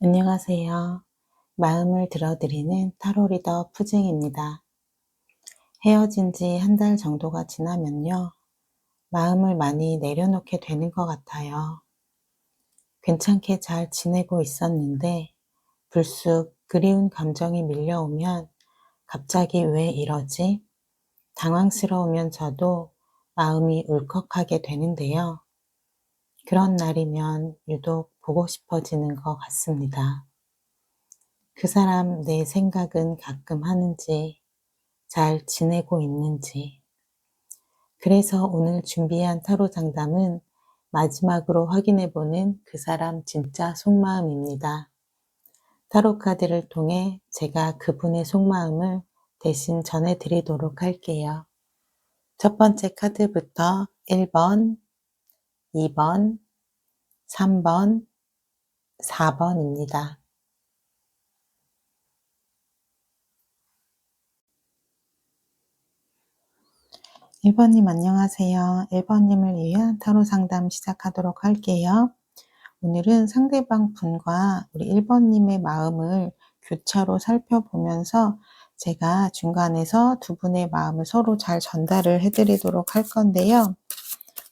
안녕하세요. 마음을 들어드리는 타로 리더 푸징입니다. 헤어진 지 한 달 정도가 지나면요. 마음을 많이 내려놓게 되는 것 같아요. 괜찮게 잘 지내고 있었는데 불쑥 그리운 감정이 밀려오면 갑자기 왜 이러지? 당황스러우면서도 마음이 울컥하게 되는데요. 그런 날이면 유독 보고 싶어지는 것 같습니다. 그 사람 내 생각은 가끔 하는지, 잘 지내고 있는지. 그래서 오늘 준비한 타로 상담은 마지막으로 확인해보는 그 사람 진짜 속마음입니다. 타로 카드를 통해 제가 그분의 속마음을 대신 전해드리도록 할게요. 첫 번째 카드부터 1번, 2번, 3번, 4번입니다. 1번님 안녕하세요. 1번님을 위한 타로 상담 시작하도록 할게요. 오늘은 상대방 분과 우리 1번님의 마음을 교차로 살펴보면서 제가 중간에서 두 분의 마음을 서로 잘 전달을 해드리도록 할 건데요.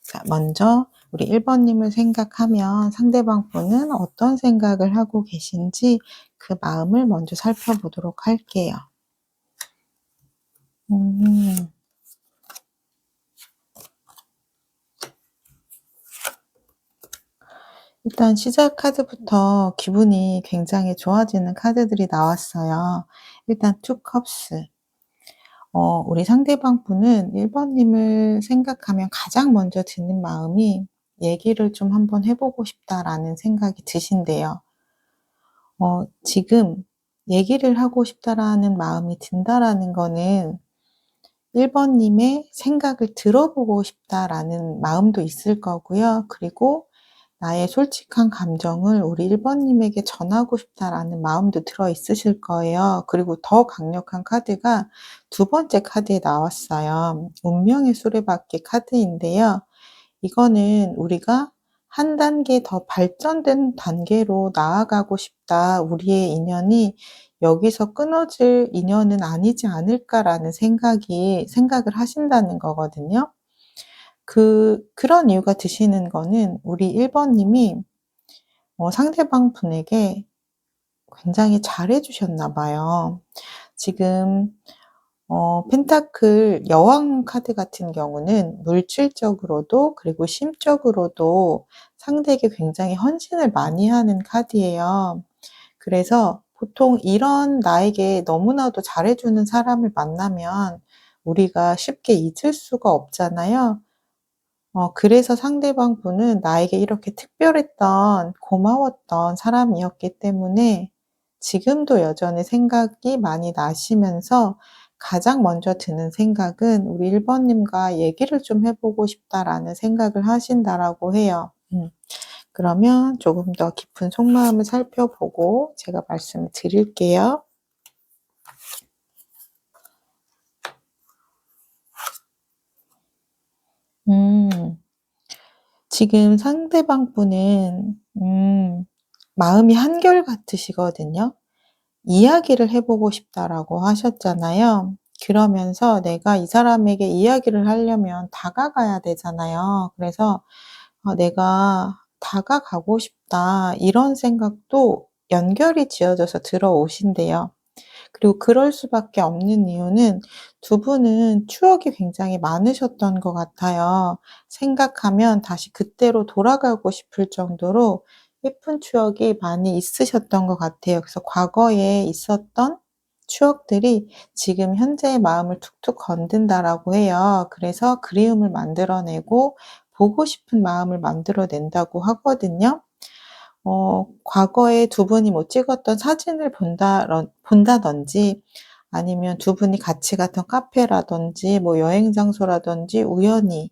자, 먼저 우리 1번님을 생각하면 상대방 분은 어떤 생각을 하고 계신지 그 마음을 먼저 살펴보도록 할게요. 일단 시작 카드부터 기분이 굉장히 좋아지는 카드들이 나왔어요. 일단 투 컵스. 우리 상대방 분은 1번님을 생각하면 가장 먼저 드는 마음이 '얘기를 좀 한번 해 보고 싶다.'라는 생각이 드신대요. 지금 '얘기를 하고 싶다.'라는 마음이 든다라는 거는 1번님의 생각을 들어보고 싶다라는 마음도 있을 거고요. 그리고 나의 솔직한 감정을 우리 1번님에게 전하고 싶다라는 마음도 들어 있으실 거예요. 그리고 더 강력한 카드가 두 번째 카드에 나왔어요. 운명의 수레바퀴 카드인데요. 이거는 우리가 한 단계 더 발전된 단계로 나아가고 싶다. 우리의 인연이 여기서 끊어질 인연은 아니지 않을까라는 생각을 하신다는 거거든요. 그런 이유가 드시는 거는 우리 1번님이 상대방 분에게 굉장히 잘해 주셨나 봐요. 지금 펜타클 여왕 카드 같은 경우는 물질적으로도 그리고 심적으로도 상대에게 굉장히 헌신을 많이 하는 카드예요. 그래서 보통 이런 나에게 너무나도 잘해 주는 사람을 만나면 우리가 쉽게 잊을 수가 없잖아요. 그래서 상대방 분은 나에게 이렇게 특별했던 고마웠던 사람이었기 때문에 지금도 여전히 생각이 많이 나시면서 가장 먼저 드는 생각은 '우리 1번님과 얘기를 좀 해 보고 싶다.'라는 생각을 하신다라고 해요. 그러면 조금 더 깊은 속마음을 살펴보고 제가 말씀을 드릴게요. 음. 지금 상대방 분은 마음이 한결같으시거든요. "이야기를 해 보고 싶다."라고 하셨잖아요. 그러면서 내가 이 사람에게 이야기를 하려면 다가가야 되잖아요. 그래서 '내가 다가가고 싶다.' 이런 생각도 연결이 지어져서 들어오신대요. 그리고 그럴 수밖에 없는 이유는 두 분은 추억이 굉장히 많으셨던 것 같아요. 생각하면 다시 그때로 돌아가고 싶을 정도로 예쁜 추억이 많이 있으셨던 것 같아요. 그래서 과거에 있었던 추억들이 지금 현재의 마음을 툭툭 건든다라고 해요. 그래서 그리움을 만들어내고 보고 싶은 마음을 만들어낸다고 하거든요. 과거에 두 분이 뭐 찍었던 사진을 본다든지 아니면 두 분이 같이 갔던 카페라든지 뭐 여행 장소라든지 우연히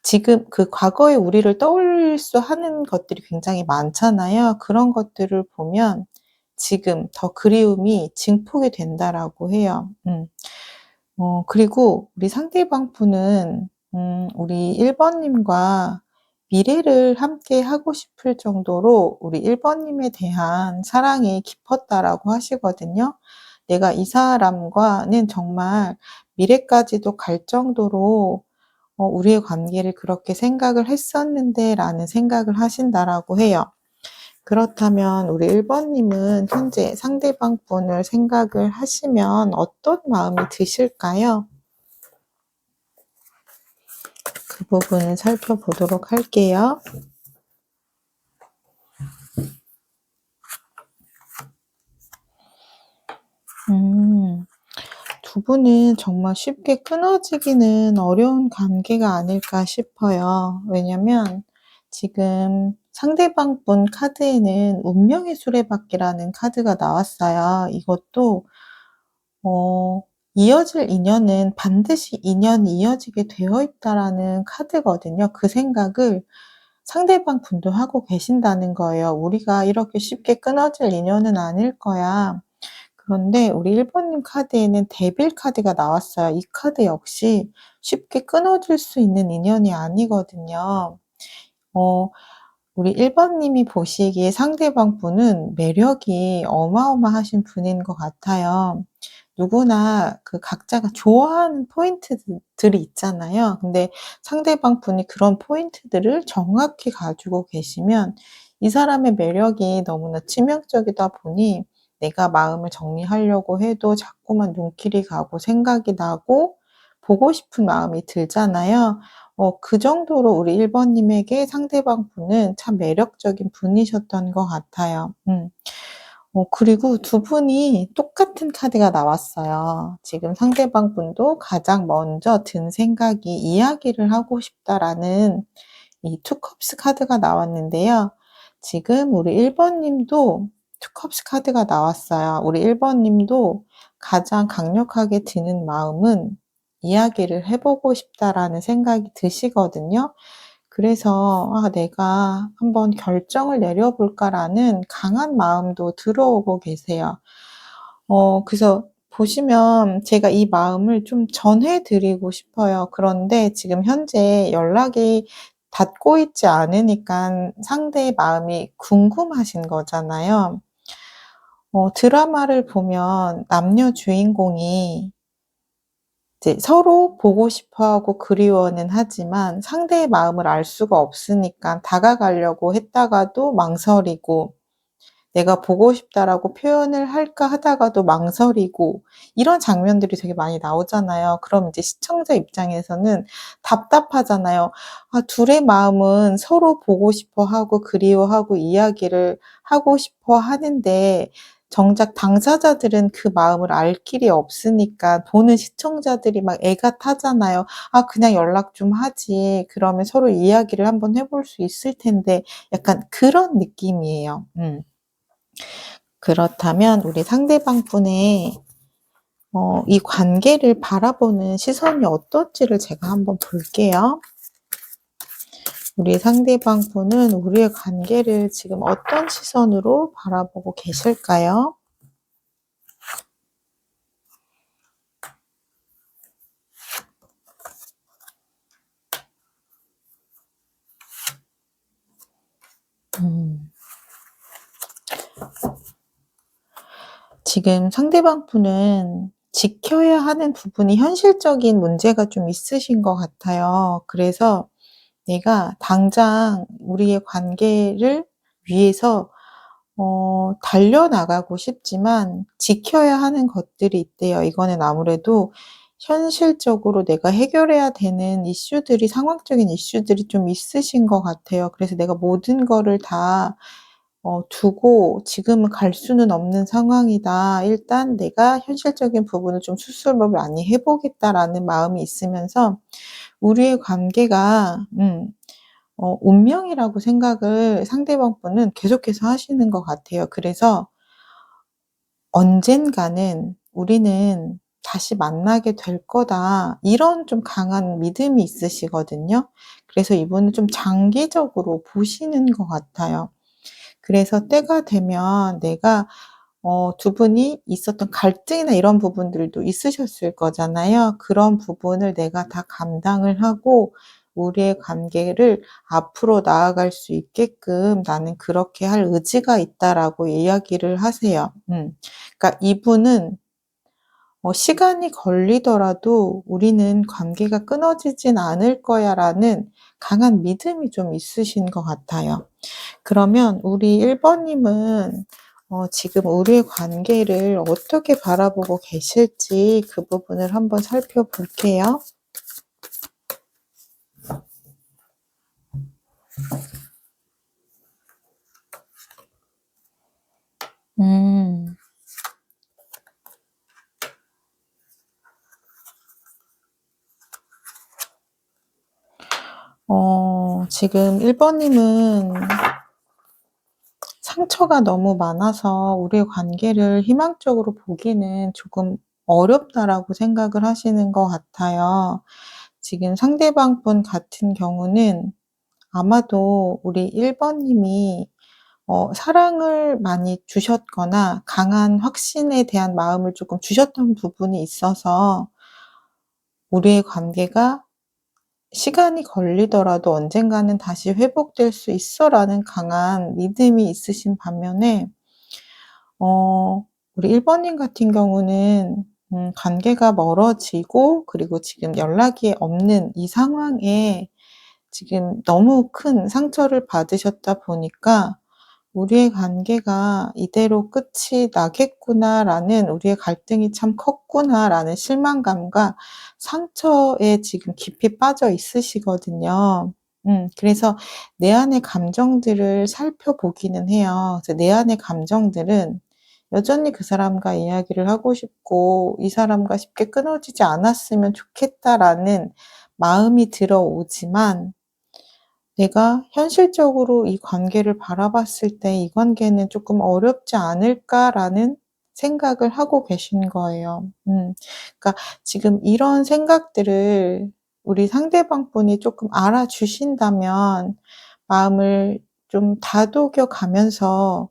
지금 그 과거의 우리를 떠올릴 수 하는 것들이 굉장히 많잖아요. 그런 것들을 보면 지금 더 그리움이 증폭이 된다라고 해요. 그리고 우리 상대방 분은 우리 1번님과 미래를 함께 하고 싶을 정도로 우리 1 번님에 대한 사랑이 깊었다라고 하시거든요. "내가 이 사람과는 정말 미래까지도 갈 정도로 우리의 관계를 그렇게 생각을 했었는데."라는 생각을 하신다라고 해요. 그렇다면 우리 1 번님은 현재 상대방 분을 생각을 하시면 어떤 마음이 드실까요? 그 부분을 살펴보도록 할게요. 음. 두 분은 정말 쉽게 끊어지기는 어려운 관계가 아닐까 싶어요. 왜냐면 지금 상대방 분 카드에는 운명의 수레바퀴라는 카드가 나왔어요. 이것도 어 이어질 인연은 반드시 인연이 이어지게 되어 있다라는 카드거든요. 그 생각을 상대방 분도 하고 계신다는 거예요. '우리가 이렇게 쉽게 끊어질 인연은 아닐 거야.' 그런데 우리 1 번님 카드에는 데빌 카드가 나왔어요. 이 카드 역시 쉽게 끊어질 수 있는 인연이 아니거든요. 어 우리 1 번님이 보시기에 상대방 분은 매력이 어마어마하신 분인 것 같아요. 누구나 그 각자가 좋아하는 포인트들이 있잖아요. 근데 상대방 분이 그런 포인트들을 정확히 가지고 계시면 이 사람의 매력이 너무나 치명적이다 보니 내가 마음을 정리하려고 해도 자꾸만 눈길이 가고 생각이 나고 보고 싶은 마음이 들잖아요. 그 정도로 우리 1 번님에게 상대방 분은 참 매력적인 분이셨던 것 같아요. 그리고 두 분이 똑같은 카드가 나왔어요. 지금 상대방 분도 가장 먼저 든 생각이 '이야기를 하고 싶다.'라는 이 투 컵스 카드가 나왔는데요. 지금 우리 1 번님도 투 컵스 카드가 나왔어요. 우리 1 번님도 가장 강력하게 드는 마음은 '이야기를 해 보고 싶다.'라는 생각이 드시거든요. 그래서 '아 내가 한번 결정을 내려 볼까.'라는 강한 마음도 들어오고 계세요. 그래서 보시면 제가 이 마음을 좀 전해 드리고 싶어요. 그런데 지금 현재 연락이 닿고 있지 않으니깐 상대의 마음이 궁금하신 거잖아요. 드라마를 보면 남녀 주인공이 이제 서로 보고 싶어 하고 그리워는 하지만 상대의 마음을 알 수가 없으니까 다가가려고 했다가도 망설이고 '내가 보고 싶다.'라고 표현을 할까 하다가도 망설이고 이런 장면들이 되게 많이 나오잖아요. 그럼 이제 시청자 입장에서는 답답하잖아요. 아 둘의 마음은 서로 보고 싶어 하고 그리워하고 이야기를 하고 싶어 하는데 정작 당사자들은 그 마음을 알 길이 없으니까 보는 시청자들이 막 애가 타잖아요. '아 그냥 연락 좀 하지. 그러면 서로 이야기를 한번 해볼 수 있을 텐데.' 약간 그런 느낌이에요. 그렇다면 우리 상대방 분의 이 관계를 바라보는 시선이 어떨지를 제가 한번 볼게요. 우리 상대방 분은 우리의 관계를 지금 어떤 시선으로 바라보고 계실까요? 음. 지금 상대방 분은 지켜야 하는 부분이 현실적인 문제가 좀 있으신 것 같아요. 그래서 내가 당장 우리의 관계를 위해서 달려나가고 싶지만 지켜야 하는 것들이 있대요. 이거는 아무래도 현실적으로 내가 해결해야 되는 이슈들이 상황적인 이슈들이 좀 있으신 것 같아요. 그래서 '내가 모든 거를 다 두고 지금은 갈 수는 없는 상황이다. 일단 내가 현실적인 부분을 좀 수습을 많이 해 보겠다.'라는 마음이 있으면서 우리의 관계가 운명이라고 생각을 상대방 분은 계속해서 하시는 것 같아요. 그래서 '언젠가는 우리는 다시 만나게 될 거다.' 이런 좀 강한 믿음이 있으시거든요. 그래서 이분은 좀 장기적으로 보시는 것 같아요. 그래서 때가 되면 내가 두 분이 있었던 갈등이나 이런 부분들도 있으셨을 거잖아요. 그런 부분을 내가 다 감당을 하고 우리의 관계를 앞으로 나아갈 수 있게끔 나는 그렇게 할 의지가 있다라고 이야기를 하세요. 그러니까 이분은 시간이 걸리더라도 우리는 관계가 끊어지진 않을 거야라는 강한 믿음이 좀 있으신 것 같아요. 그러면 우리 1번님은 지금 우리의 관계를 어떻게 바라보고 계실지 그 부분을 한번 살펴볼게요. 음. 지금 1번님은 상처가 너무 많아서 우리의 관계를 희망적으로 보기는 조금 어렵다라고 생각을 하시는 것 같아요. 지금 상대방 분 같은 경우는 아마도 우리 1번님이 사랑을 많이 주셨거나 강한 확신에 대한 마음을 조금 주셨던 부분이 있어서 우리의 관계가 시간이 걸리더라도 언젠가는 다시 회복될 수 있어라는 강한 믿음이 있으신 반면에 우리 1번님 같은 경우는 관계가 멀어지고 그리고 지금 연락이 없는 이 상황에 지금 너무 큰 상처를 받으셨다 보니까 '우리의 관계가 이대로 끝이 나겠구나.'라는 '우리의 갈등이 참 컸구나.'라는 실망감과 상처에 지금 깊이 빠져 있으시거든요. 그래서 내 안의 감정들을 살펴보기는 해요. 그래서 내 안의 감정들은 여전히 그 사람과 이야기를 하고 싶고 '이 사람과 쉽게 끊어지지 않았으면 좋겠다.'라는 마음이 들어오지만 내가 현실적으로 이 관계를 바라봤을 때 '이 관계는 조금 어렵지 않을까.'라는 생각을 하고 계신 거예요. 그러니까 지금 이런 생각들을 우리 상대방 분이 조금 알아주신다면 마음을 좀 다독여 가면서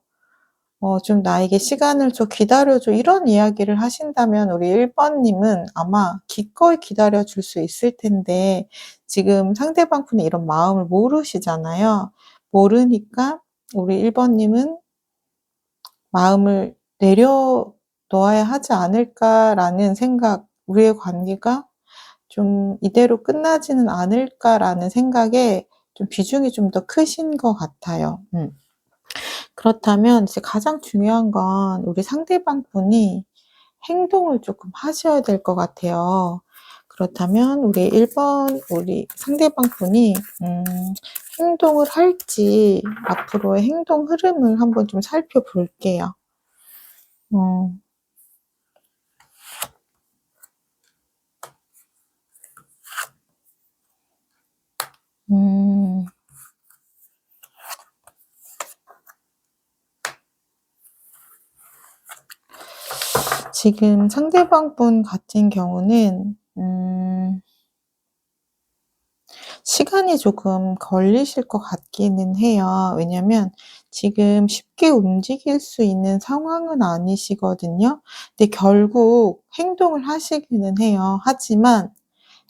좀 "나에게 시간을 줘. 기다려 줘." 이런 이야기를 하신다면 우리 1번님은 아마 기꺼이 기다려 줄 수 있을 텐데 지금 상대방 분이 이런 마음을 모르시잖아요. 모르니까 우리 1번님은 '마음을 내려놓아야 하지 않을까.'라는 생각, '우리의 관계가 좀 이대로 끝나지는 않을까.'라는 생각에 좀 비중이 좀 더 크신 것 같아요. 그렇다면 이제 가장 중요한 건 우리 상대방 분이 행동을 조금 하셔야 될 것 같아요. 그렇다면 우리 1번 우리 상대방 분이 행동을 할지 앞으로의 행동 흐름을 한번 좀 살펴볼게요. 어 음. 지금 상대방 분 같은 경우는 시간이 조금 걸리실 것 같기는 해요. 왜냐면 지금 쉽게 움직일 수 있는 상황은 아니시거든요. 근데 결국 행동을 하시기는 해요. 하지만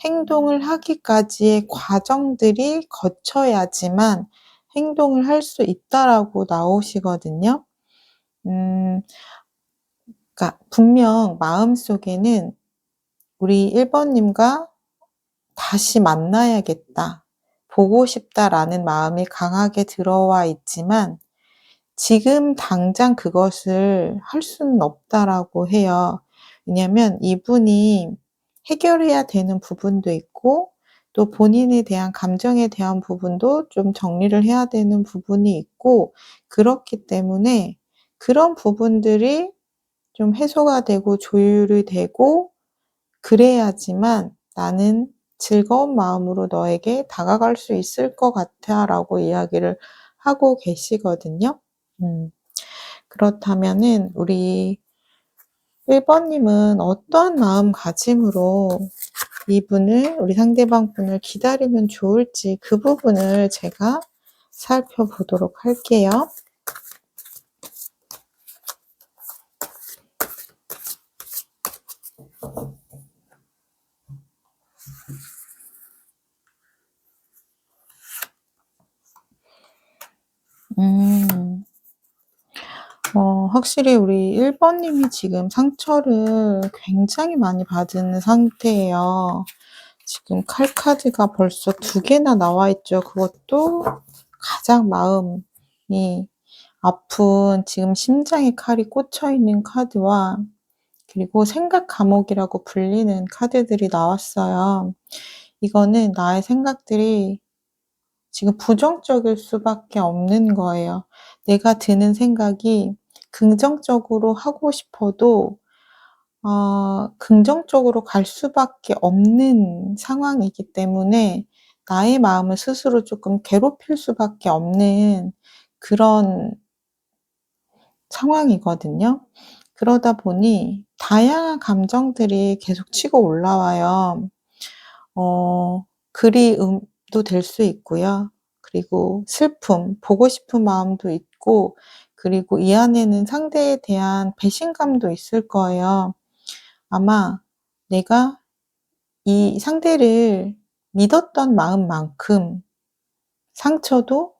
행동을 하기까지의 과정들이 거쳐야지만 행동을 할 수 있다라고 나오시거든요. 음 그러니까 분명 마음속에는 우리 1번 님과 '다시 만나야겠다. 보고 싶다.'라는 마음이 강하게 들어와 있지만 지금 당장 그것을 할 수는 없다라고 해요. 왜냐하면 이분이 해결해야 되는 부분도 있고 또 본인에 대한 감정에 대한 부분도 좀 정리를 해야 되는 부분이 있고 그렇기 때문에 그런 부분들이 좀 해소가 되고 조율이 되고 그래야지만 "나는 즐거운 마음으로 너에게 다가갈 수 있을 것 같아."라고 이야기를 하고 계시거든요. 음. 그렇다면은 우리 1번 님은 어떤 마음가짐으로 이분을 우리 상대방 분을 기다리면 좋을지 그 부분을 제가 살펴보도록 할게요. 음. 확실히 우리 1 번님이 지금 상처를 굉장히 많이 받은 상태예요. 지금 칼 카드가 벌써 2 개나 나와 있죠. 그것도 가장 마음이 아픈 지금 심장에 칼이 꽂혀 있는 카드와 그리고 생각 감옥이라고 불리는 카드들이 나왔어요. 이거는 나의 생각들이 지금 부정적일 수밖에 없는 거예요. 내가 드는 생각이 긍정적으로 하고 싶어도 긍정적으로 갈 수밖에 없는 상황이기 때문에 나의 마음을 스스로 쪼끔 괴롭힐 수밖에 없는 그런 상황이거든요. 그러다 보니 다양한 감정들이 계속 치고 올라와요. 그리움도 될 수 있고요. 그리고 슬픔, 보고 싶은 마음도 있고 그리고 이 안에는 상대에 대한 배신감도 있을 거예요. 아마 내가 이 상대를 믿었던 마음만큼 상처도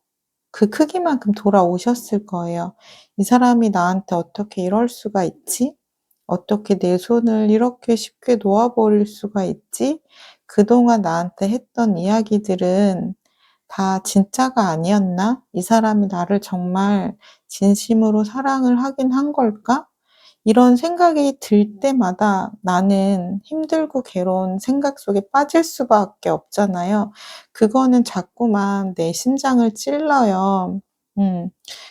그 크기만큼 돌아오셨을 거예요. '이 사람이 나한테 어떻게 이럴 수가 있지? 어떻게 내 손을 이렇게 쉽게 놓아 버릴 수가 있지? 그동안 나한테 했던 이야기들은 다 진짜가 아니었나? 이 사람이 나를 정말 진심으로 사랑을 하긴 한 걸까?' 이런 생각이 들 때마다 나는 힘들고 괴로운 생각 속에 빠질 수밖에 없잖아요. 그거는 자꾸만 내 심장을 찔러요. 음.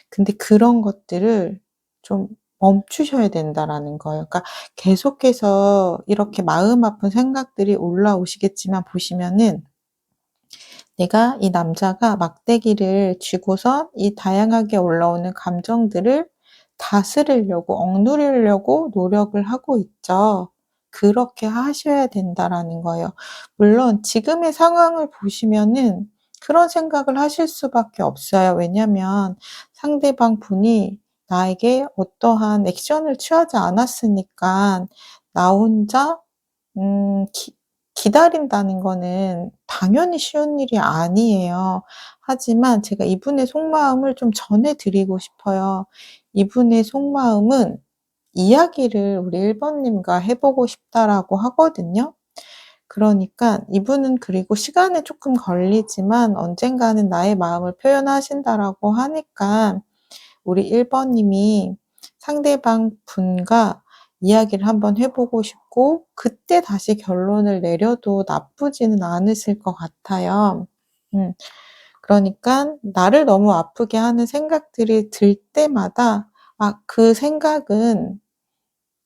근데 그런 것들을 좀 멈추셔야 된다라는 거예요. 그러니까 계속해서 이렇게 마음 아픈 생각들이 올라오시겠지만 보시면은 내가 이 남자가 막대기를 쥐고선 이 다양하게 올라오는 감정들을 다스리려고 억누르려고 노력을 하고 있죠. 그렇게 하셔야 된다라는 거예요. 물론 지금의 상황을 보시면은 그런 생각을 하실 수밖에 없어요. 왜냐면 상대방 분이 나에게 어떠한 액션을 취하지 않았으니까 나 혼자 기다린다는 거는 당연히 쉬운 일이 아니에요. 하지만 제가 이분의 속마음을 좀 전해 드리고 싶어요. 이분의 속마음은 "이야기를 우리 1 번님과 해 보고 싶다."라고 하거든요. 그러니까 이분은 그리고 시간이 쪼끔 걸리지만 언젠가는 "나의 마음을 표현하신다."라고 하니까 우리 1 번님이 상대방 분과 이야기를 한번 해 보고 싶고 그때 다시 결론을 내려도 나쁘지는 않으실 것 같아요. 음. 그러니깐 나를 너무 아프게 하는 생각들이 들 때마다 그 생각은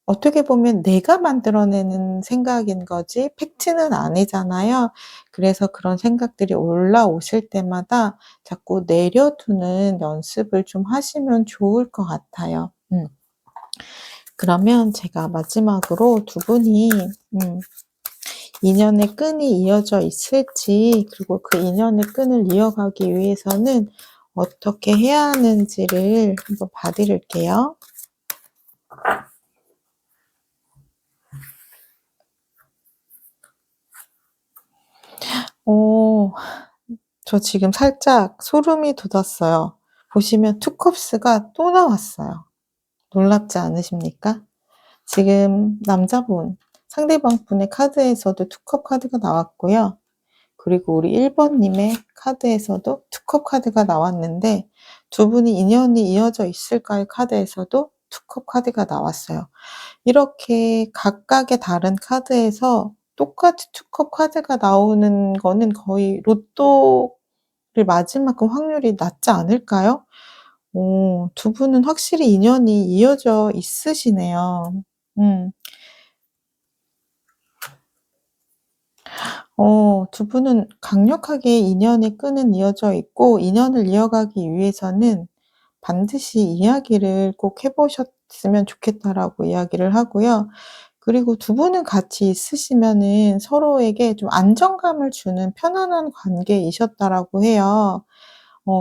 어떻게 보면 내가 만들어내는 생각인 거지 팩트는 아니잖아요. 그래서 그런 생각들이 올라오실 때마다 자꾸 내려두는 연습을 좀 하시면 좋을 것 같아요. 그러면 제가 마지막으로 두 분이 인연의 끈이 이어져 있을지 그리고 그 인연의 끈을 이어가기 위해서는 어떻게 해야 하는지를 한번 봐 드릴게요. 어 저 지금 살짝 소름이 돋았어요. 보시면 투 컵스가 또 나왔어요. 놀랍지 않으십니까? 지금 남자분 상대방 분의 카드에서도 투 컵 카드가 나왔고요. 그리고 우리 1 번님의 카드에서도 투 컵 카드가 나왔는데 두 분이 인연이 이어져 있을까의 카드에서도 투 컵 카드가 나왔어요. 이렇게 각각의 다른 카드에서 똑같이 투 컵 카드가 나오는 거는 거의 로또를 맞을 만큼 확률이 낮지 않을까요? 두 분은 확실히 인연이 이어져 있으시네요. 음. 두 분은 강력하게 인연의 끈은 이어져 있고 인연을 이어가기 위해서는 반드시 이야기를 꼭 해 보셨으면 좋겠다라고 이야기를 하고요. 그리고 두 분은 같이 있으시면은 서로에게 좀 안정감을 주는 편안한 관계이셨다라고 해요.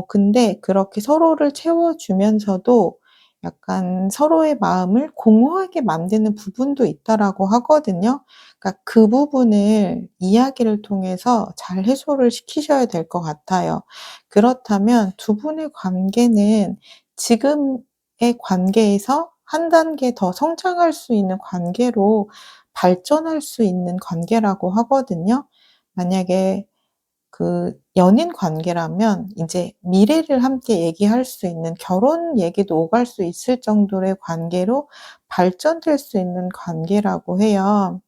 근데 그렇게 서로를 채워 주면서도 약간 서로의 마음을 공허하게 만드는 부분도 있다라고 하거든요. 그러니까 그 부분을 이야기를 통해서 잘 해소를 시키셔야 될 것 같아요. 그렇다면 두 분의 관계는 지금의 관계에서 한 단계 더 성장할 수 있는 관계로 발전할 수 있는 관계라고 하거든요. 만약에 그 연인 관계라면 인제 미래를 함께 얘기할 수 있는 결혼 얘기도 오갈 수 있을 정도의 관계로 발전될 수 있는 관계라고 해요.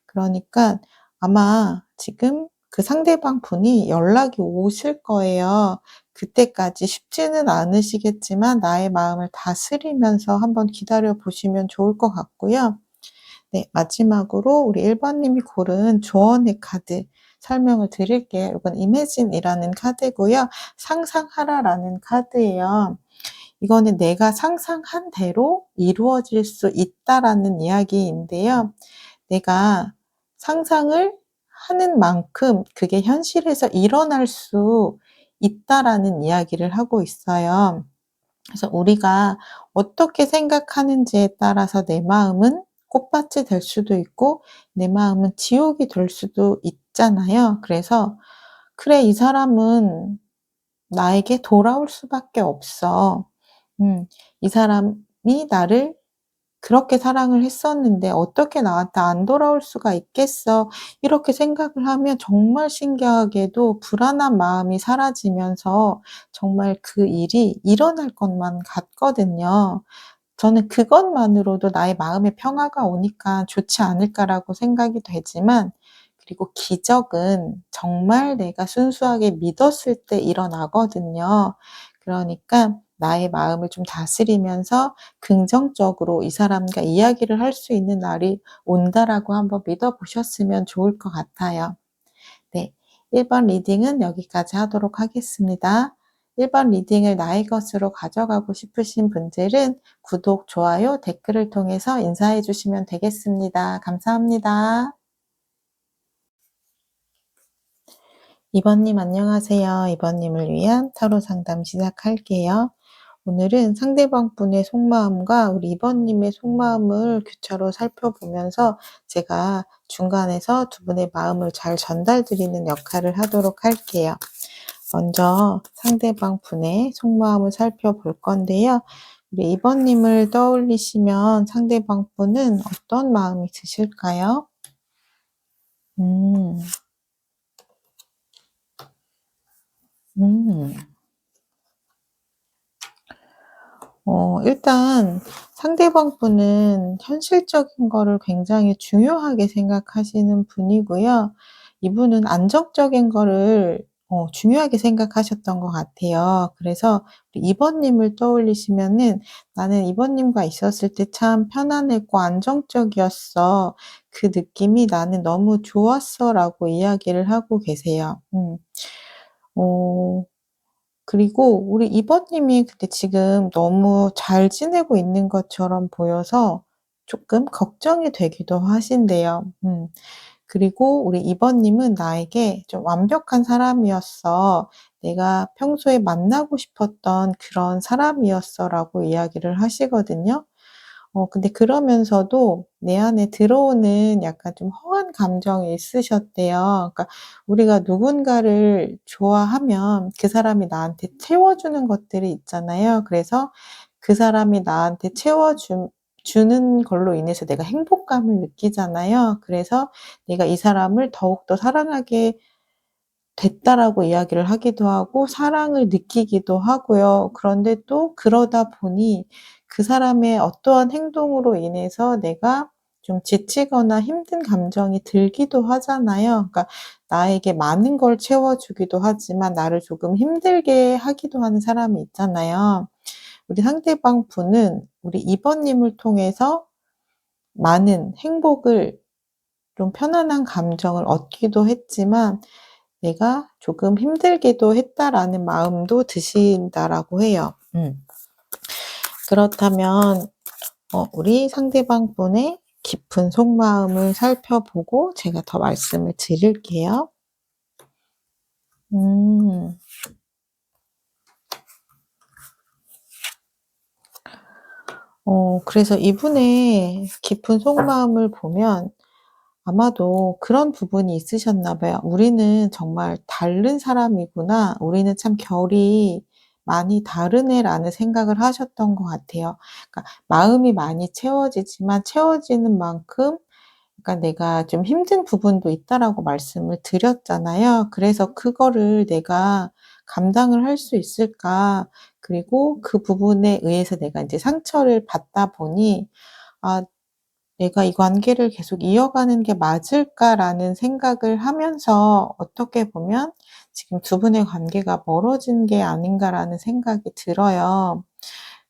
그러니까 아마 지금 그 상대방 분이 연락이 오실 거예요. 그때까지 쉽지는 않으시겠지만 나의 마음을 다스리면서 한번 기다려 보시면 좋을 것 같고요. 네, 마지막으로 우리 1 번님이 고른 조언의 카드 설명을 드릴게요. 이건 Imagine이라는 카드고요. 상상하라라는 카드예요. 이거는 내가 상상한 대로 이루어질 수 있다라는 이야기인데요. 내가 상상을 하는 만큼 그게 현실에서 일어날 수 있다라는 이야기를 하고 있어요. 그래서 우리가 어떻게 생각하는지에 따라서 내 마음은 꽃밭이 될 수도 있고 내 마음은 지옥이 될 수도 있잖아요. 그래서 '그래 이 사람은 나에게 돌아올 수밖에 없어. 이 사람이 나를 그렇게 사랑을 했었는데 어떻게 나한테 안 돌아올 수가 있겠어.' 이렇게 생각을 하면 정말 신기하게도 불안한 마음이 사라지면서 정말 그 일이 일어날 것만 같거든요. 저는 그것만으로도 '나의 마음의 평화가 오니까 좋지 않을까.'라고 생각이 되지만 그리고 기적은 정말 내가 순수하게 믿었을 때 일어나거든요. 그러니까 나의 마음을 좀 다스리면서 긍정적으로 '이 사람과 이야기를 할 수 있는 날이 온다.'라고 한번 믿어 보셨으면 좋을 것 같아요. 네. 1번 리딩은 여기까지 하도록 하겠습니다. 1번 리딩을 나의 것으로 가져가고 싶으신 분들은 구독, 좋아요, 댓글을 통해서 인사해 주시면 되겠습니다. 감사합니다. 2 번님 안녕하세요. 2 번님을 위한 타로 상담 시작할게요. 오늘은 상대방 분의 속마음과 우리 2 번님의 속마음을 교차로 살펴보면서 제가 중간에서 두 분의 마음을 잘 전달 드리는 역할을 하도록 할게요. 먼저 상대방 분의 속마음을 살펴볼 건데요. 우리 2 번님을 떠올리시면 상대방 분은 어떤 마음이 드실까요? 음. 음. 일단 상대방 분은 현실적인 거를 굉장히 중요하게 생각하시는 분이고요. 이분은 안정적인 거를 중요하게 생각하셨던 것 같아요. 그래서 우리 2 번님을 떠올리시면은 "나는 2 번님과 있었을 때 참 편안했고 안정적이었어. 그 느낌이 나는 너무 좋았어."라고 이야기를 하고 계세요. 어 그리고 우리 2 번님이 근데 지금 너무 잘 지내고 있는 것처럼 보여서 조금 걱정이 되기도 하신대요. 그리고 우리 2 번님은 "나에게 좀 완벽한 사람이었어. 내가 평소에 만나고 싶었던 그런 사람이었어."라고 이야기를 하시거든요. 근데 그러면서도 내 안에 들어오는 약간 좀 허한 감정이 있으셨대요. 그러니까 우리가 누군가를 좋아하면 그 사람이 나한테 채워주는 것들이 있잖아요. 그래서 그 사람이 나한테 주는 걸로 인해서 내가 행복감을 느끼잖아요. 그래서 내가 이 사람을 더욱더 사랑하게 됐다라고 이야기를 하기도 하고 사랑을 느끼기도 하고요. 그런데 또 그러다 보니 그 사람의 어떠한 행동으로 인해서 내가 좀 지치거나 힘든 감정이 들기도 하잖아요. 그러니까 나에게 많은 걸 채워주기도 하지만 나를 조금 힘들게 하기도 하는 사람이 있잖아요. 우리 상대방 분은 우리 2 번님을 통해서 많은 행복을 좀 편안한 감정을 얻기도 했지만 '내가 조금 힘들기도 했다.'라는 마음도 드신다라고 해요. 그렇다면 우리 상대방 분의 깊은 속마음을 살펴보고 제가 더 말씀을 드릴게요. 음. 그래서 이분의 깊은 속마음을 보면 아마도 그런 부분이 있으셨나 봐요. '우리는 정말 다른 사람이구나. 우리는 참 결이 많이 다르네.'라는 생각을 하셨던 것 같아요. 그러니까 마음이 많이 채워지지만 채워지는 만큼 그러니까 "내가 좀 힘든 부분도 있다."라고 말씀을 드렸잖아요. 그래서 '그거를 내가 감당을 할 수 있을까?' 그리고 그 부분에 의해서 내가 인제 상처를 받다 보니 '아 내가 이 관계를 계속 이어가는 게 맞을까?'라는 생각을 하면서 어떻게 보면 지금 두 분의 관계가 멀어진 게 아닌가라는 생각이 들어요.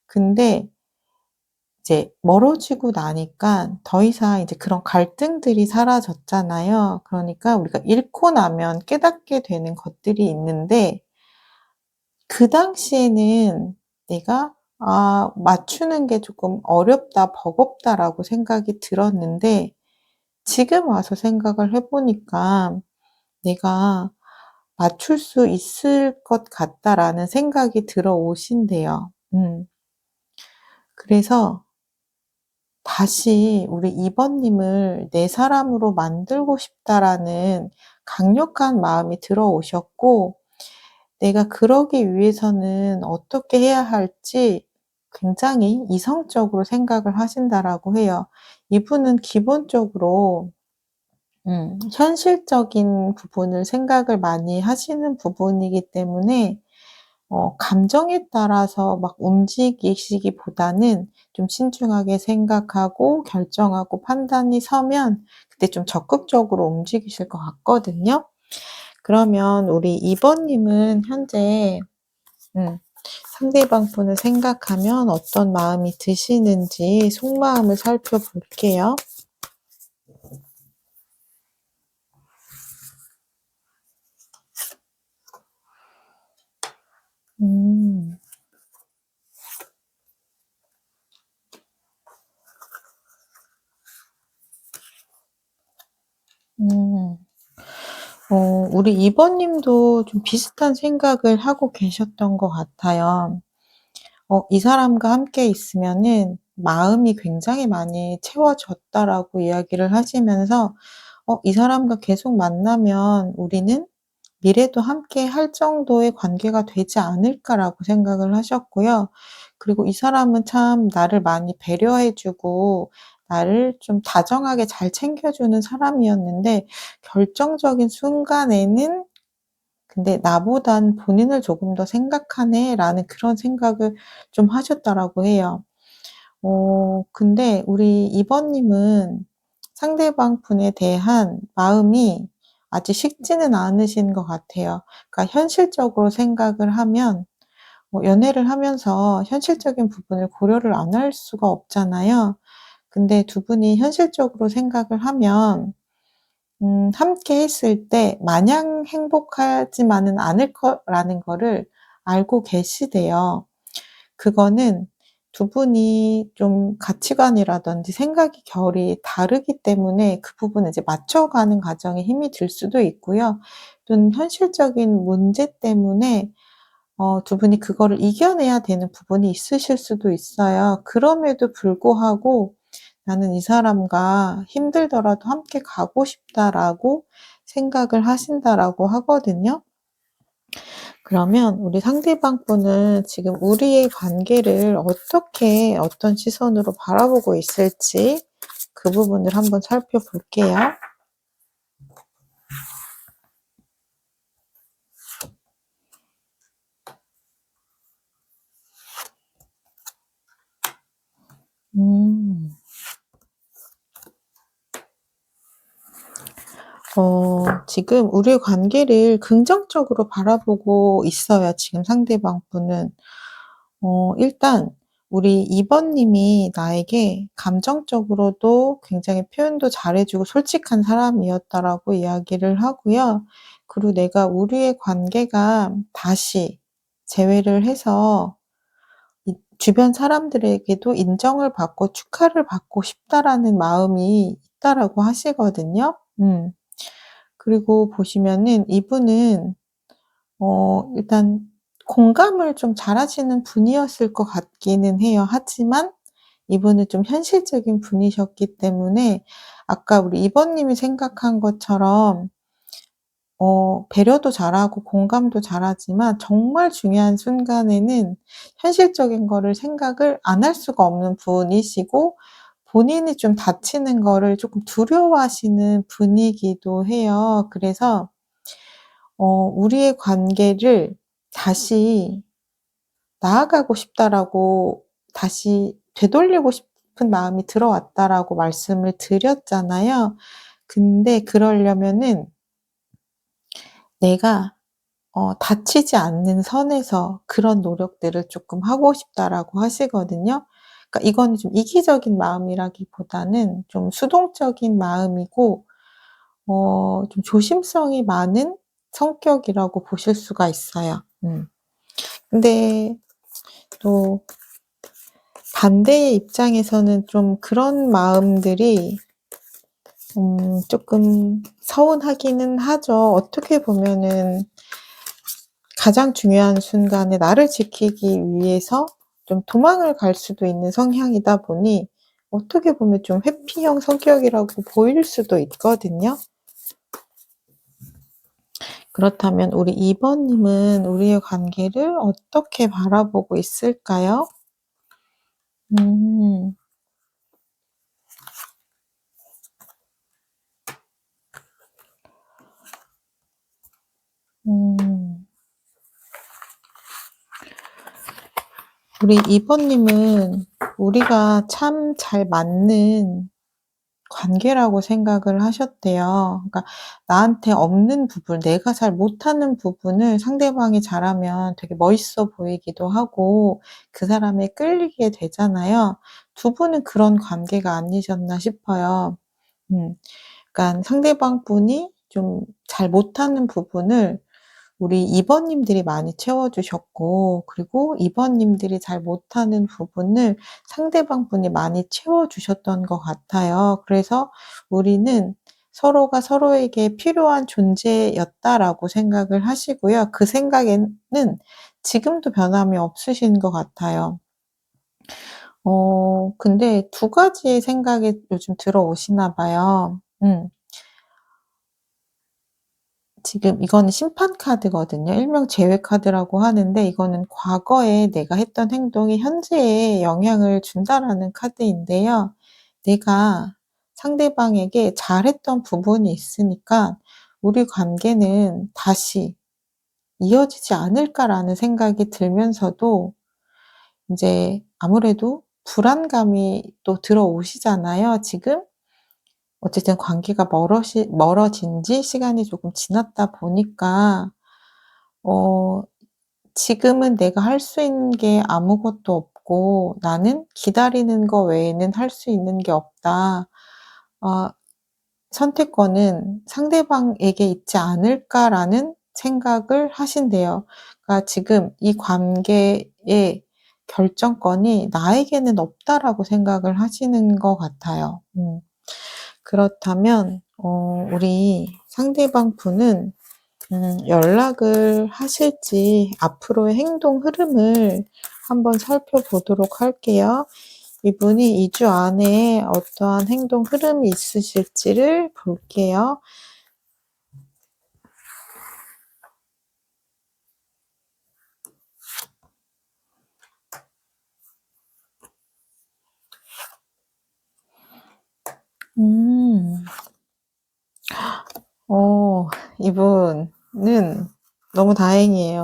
근데 이제 멀어지고 나니까 더 이상 이제 그런 갈등들이 사라졌잖아요. 그러니까 우리가 잃고 나면 깨닫게 되는 것들이 있는데 그 당시에는 내가 '아 맞추는 게 조금 어렵다. 버겁다.'라고 생각이 들었는데 지금 와서 생각을 해 보니까 '내가 맞출 수 있을 것 같다.'라는 생각이 들어오신대요. 그래서 다시 우리 2 번님을 '내 사람으로 만들고 싶다.'라는 강력한 마음이 들어오셨고 내가 그러기 위해서는 어떻게 해야 할지 굉장히 이성적으로 생각을 하신다라고 해요. 이분은 기본적으로 현실적인 부분을 생각을 많이 하시는 부분이기 때문에 감정에 따라서 막 움직이시기보다는 좀 신중하게 생각하고 결정하고 판단이 서면 그때 좀 적극적으로 움직이실 것 같거든요. 그러면 우리 2 번님은 현재 음 상대방 분을 생각하면 어떤 마음이 드시는지 속마음을 살펴볼게요. 음. 음. 우리 2 번님도 좀 비슷한 생각을 하고 계셨던 것 같아요. "이 사람과 함께 있으면은 마음이 굉장히 많이 채워졌다."라고 이야기를 하시면서 이 사람과 계속 만나면 우리는 미래도 함께 할 정도의 관계가 되지 않을까.'라고 생각을 하셨고요. 그리고 이 사람은 참 나를 많이 배려해 주고 나를 좀 다정하게 잘 챙겨 주는 사람이었는데 결정적인 순간에는 근데 '나보단 본인을 조금 더 생각하네.'라는 그런 생각을 좀 하셨다라고 해요. 근데 우리 2 번님은 상대방 분에 대한 마음이 아직 식지는 않으신 것 같아요. 그러니까 현실적으로 생각을 하면 연애를 하면서 현실적인 부분을 고려를 안 할 수가 없잖아요. 근데 두 분이 현실적으로 생각을 하면 함께 했을 때 마냥 행복하지만은 않을 거라는 거를 알고 계시대요. 그거는 두 분이 좀 가치관이라든지 생각의 결이 다르기 때문에 그 부분을 이제 맞춰가는 과정에 힘이 들 수도 있고요. 또는 현실적인 문제 때문에 두 분이 그거를 이겨내야 되는 부분이 있으실 수도 있어요. 그럼에도 불구하고 '나는 이 사람과 힘들더라도 함께 가고 싶다.'라고 생각을 하신다라고 하거든요. 그러면 우리 상대방 분은 지금 우리의 관계를 어떻게 어떤 시선으로 바라보고 있을지 그 부분을 한번 살펴볼게요. 음. 지금 우리의 관계를 긍정적으로 바라보고 있어요, 지금 상대방 분은. 일단 우리 2 번님이 나에게 감정적으로도 굉장히 표현도 잘해 주고 솔직한 사람이었다라고 이야기를 하고요. 그리고 내가 우리의 관계가 다시 재회를 해서 이 주변 사람들에게도 인정을 받고 축하를 받고 싶다라는 마음이 있다라고 하시거든요. 그리고 보시면은 이분은 일단 공감을 좀 잘하시는 분이었을 것 같기는 해요. 하지만 이분은 좀 현실적인 분이셨기 때문에 아까 우리 2 번님이 생각한 것처럼 배려도 잘하고 공감도 잘하지만 정말 중요한 순간에는 현실적인 거를 생각을 안 할 수가 없는 분이시고 본인이 좀 다치는 거를 쪼끔 두려워하시는 분이기도 해요. 그래서 "우리의 관계를 다시 나아가고 싶다."라고 다시 되돌리고 싶은 마음이 들어왔다라고 말씀을 드렸잖아요. 근데 그러려면은 내가 다치지 않는 선에서 그런 노력들을 쪼끔 하고 싶다라고 하시거든요. 그러니까 이거는 좀 이기적인 마음이라기보다는 좀 수동적인 마음이고 좀 조심성이 많은 성격이라고 보실 수가 있어요. 근데 또 반대의 입장에서는 좀 그런 마음들이 쪼끔 서운하기는 하죠. 어떻게 보면은 가장 중요한 순간에 나를 지키기 위해서 좀 도망을 갈 수도 있는 성향이다 보니 어떻게 보면 좀 회피형 성격이라고 보일 수도 있거든요. 그렇다면 우리 2 번님은 우리의 관계를 어떻게 바라보고 있을까요? 음. 음. 우리 2 번님은 우리가 참 잘 맞는 관계라고 생각을 하셨대요. 그러니까 나한테 없는 부분, 내가 잘 못하는 부분을 상대방이 잘하면 되게 멋있어 보이기도 하고 그 사람에 끌리게 되잖아요. 두 분은 그런 관계가 아니셨나 싶어요. 음. 그러니깐 상대방 분이 좀 잘 못하는 부분을 우리 2 번님들이 많이 채워 주셨고 그리고 2 번님들이 잘 못하는 부분을 상대방 분이 많이 채워 주셨던 것 같아요. 그래서 '우리는 서로가 서로에게 필요한 존재였다.'라고 생각을 하시고요. 그 생각에는 지금도 변함이 없으신 것 같아요. 근데 두 가지의 생각이 요즘 들어오시나 봐요. 지금 이거는 심판 카드거든요. 일명 제외 카드라고 하는데 이거는 과거에 내가 했던 행동이 현재에 영향을 준다라는 카드인데요. 내가 상대방에게 잘했던 부분이 있으니까 '우리 관계는 다시 이어지지 않을까.'라는 생각이 들면서도 인제 아무래도 불안감이 또 들어오시잖아요 지금. 어쨌든 관계가 멀어진 지 시간이 조금 지났다 보니까 어 지금은 내가 할 수 있는 게 아무것도 없고 '나는 기다리는 거 외에는 할 수 있는 게 없다. 아 선택권은 상대방에게 있지 않을까.'라는 생각을 하신대요. 그러니까 지금 이 관계의 결정권이 '나에게는 없다.'라고 생각을 하시는 것 같아요. 그렇다면 우리 상대방 분은 연락을 하실지 앞으로의 행동 흐름을 한번 살펴보도록 할게요. 이분이 2주 안에 어떠한 행동 흐름이 있으실지를 볼게요. 음. 어 이분은 너무 다행이에요.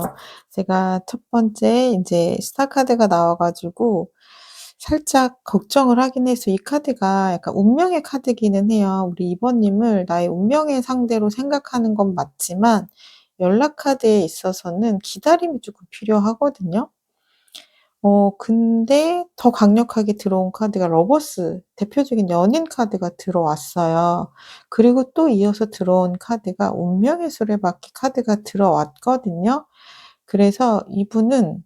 제가 첫 번째 인제 스타 카드가 나와 가지고 살짝 걱정을 하긴 했어요. 이 카드가 약간 운명의 카드기는 해요. 우리 2 번님을 나의 운명의 상대로 생각하는 건 맞지만 연락 카드에 있어서는 기다림이 쪼끔 필요하거든요. 근데 더 강력하게 들어온 카드가 러버스, 대표적인 연인 카드가 들어왔어요. 그리고 또 이어서 들어온 카드가 운명의 수레바퀴 카드가 들어왔거든요. 그래서 이분은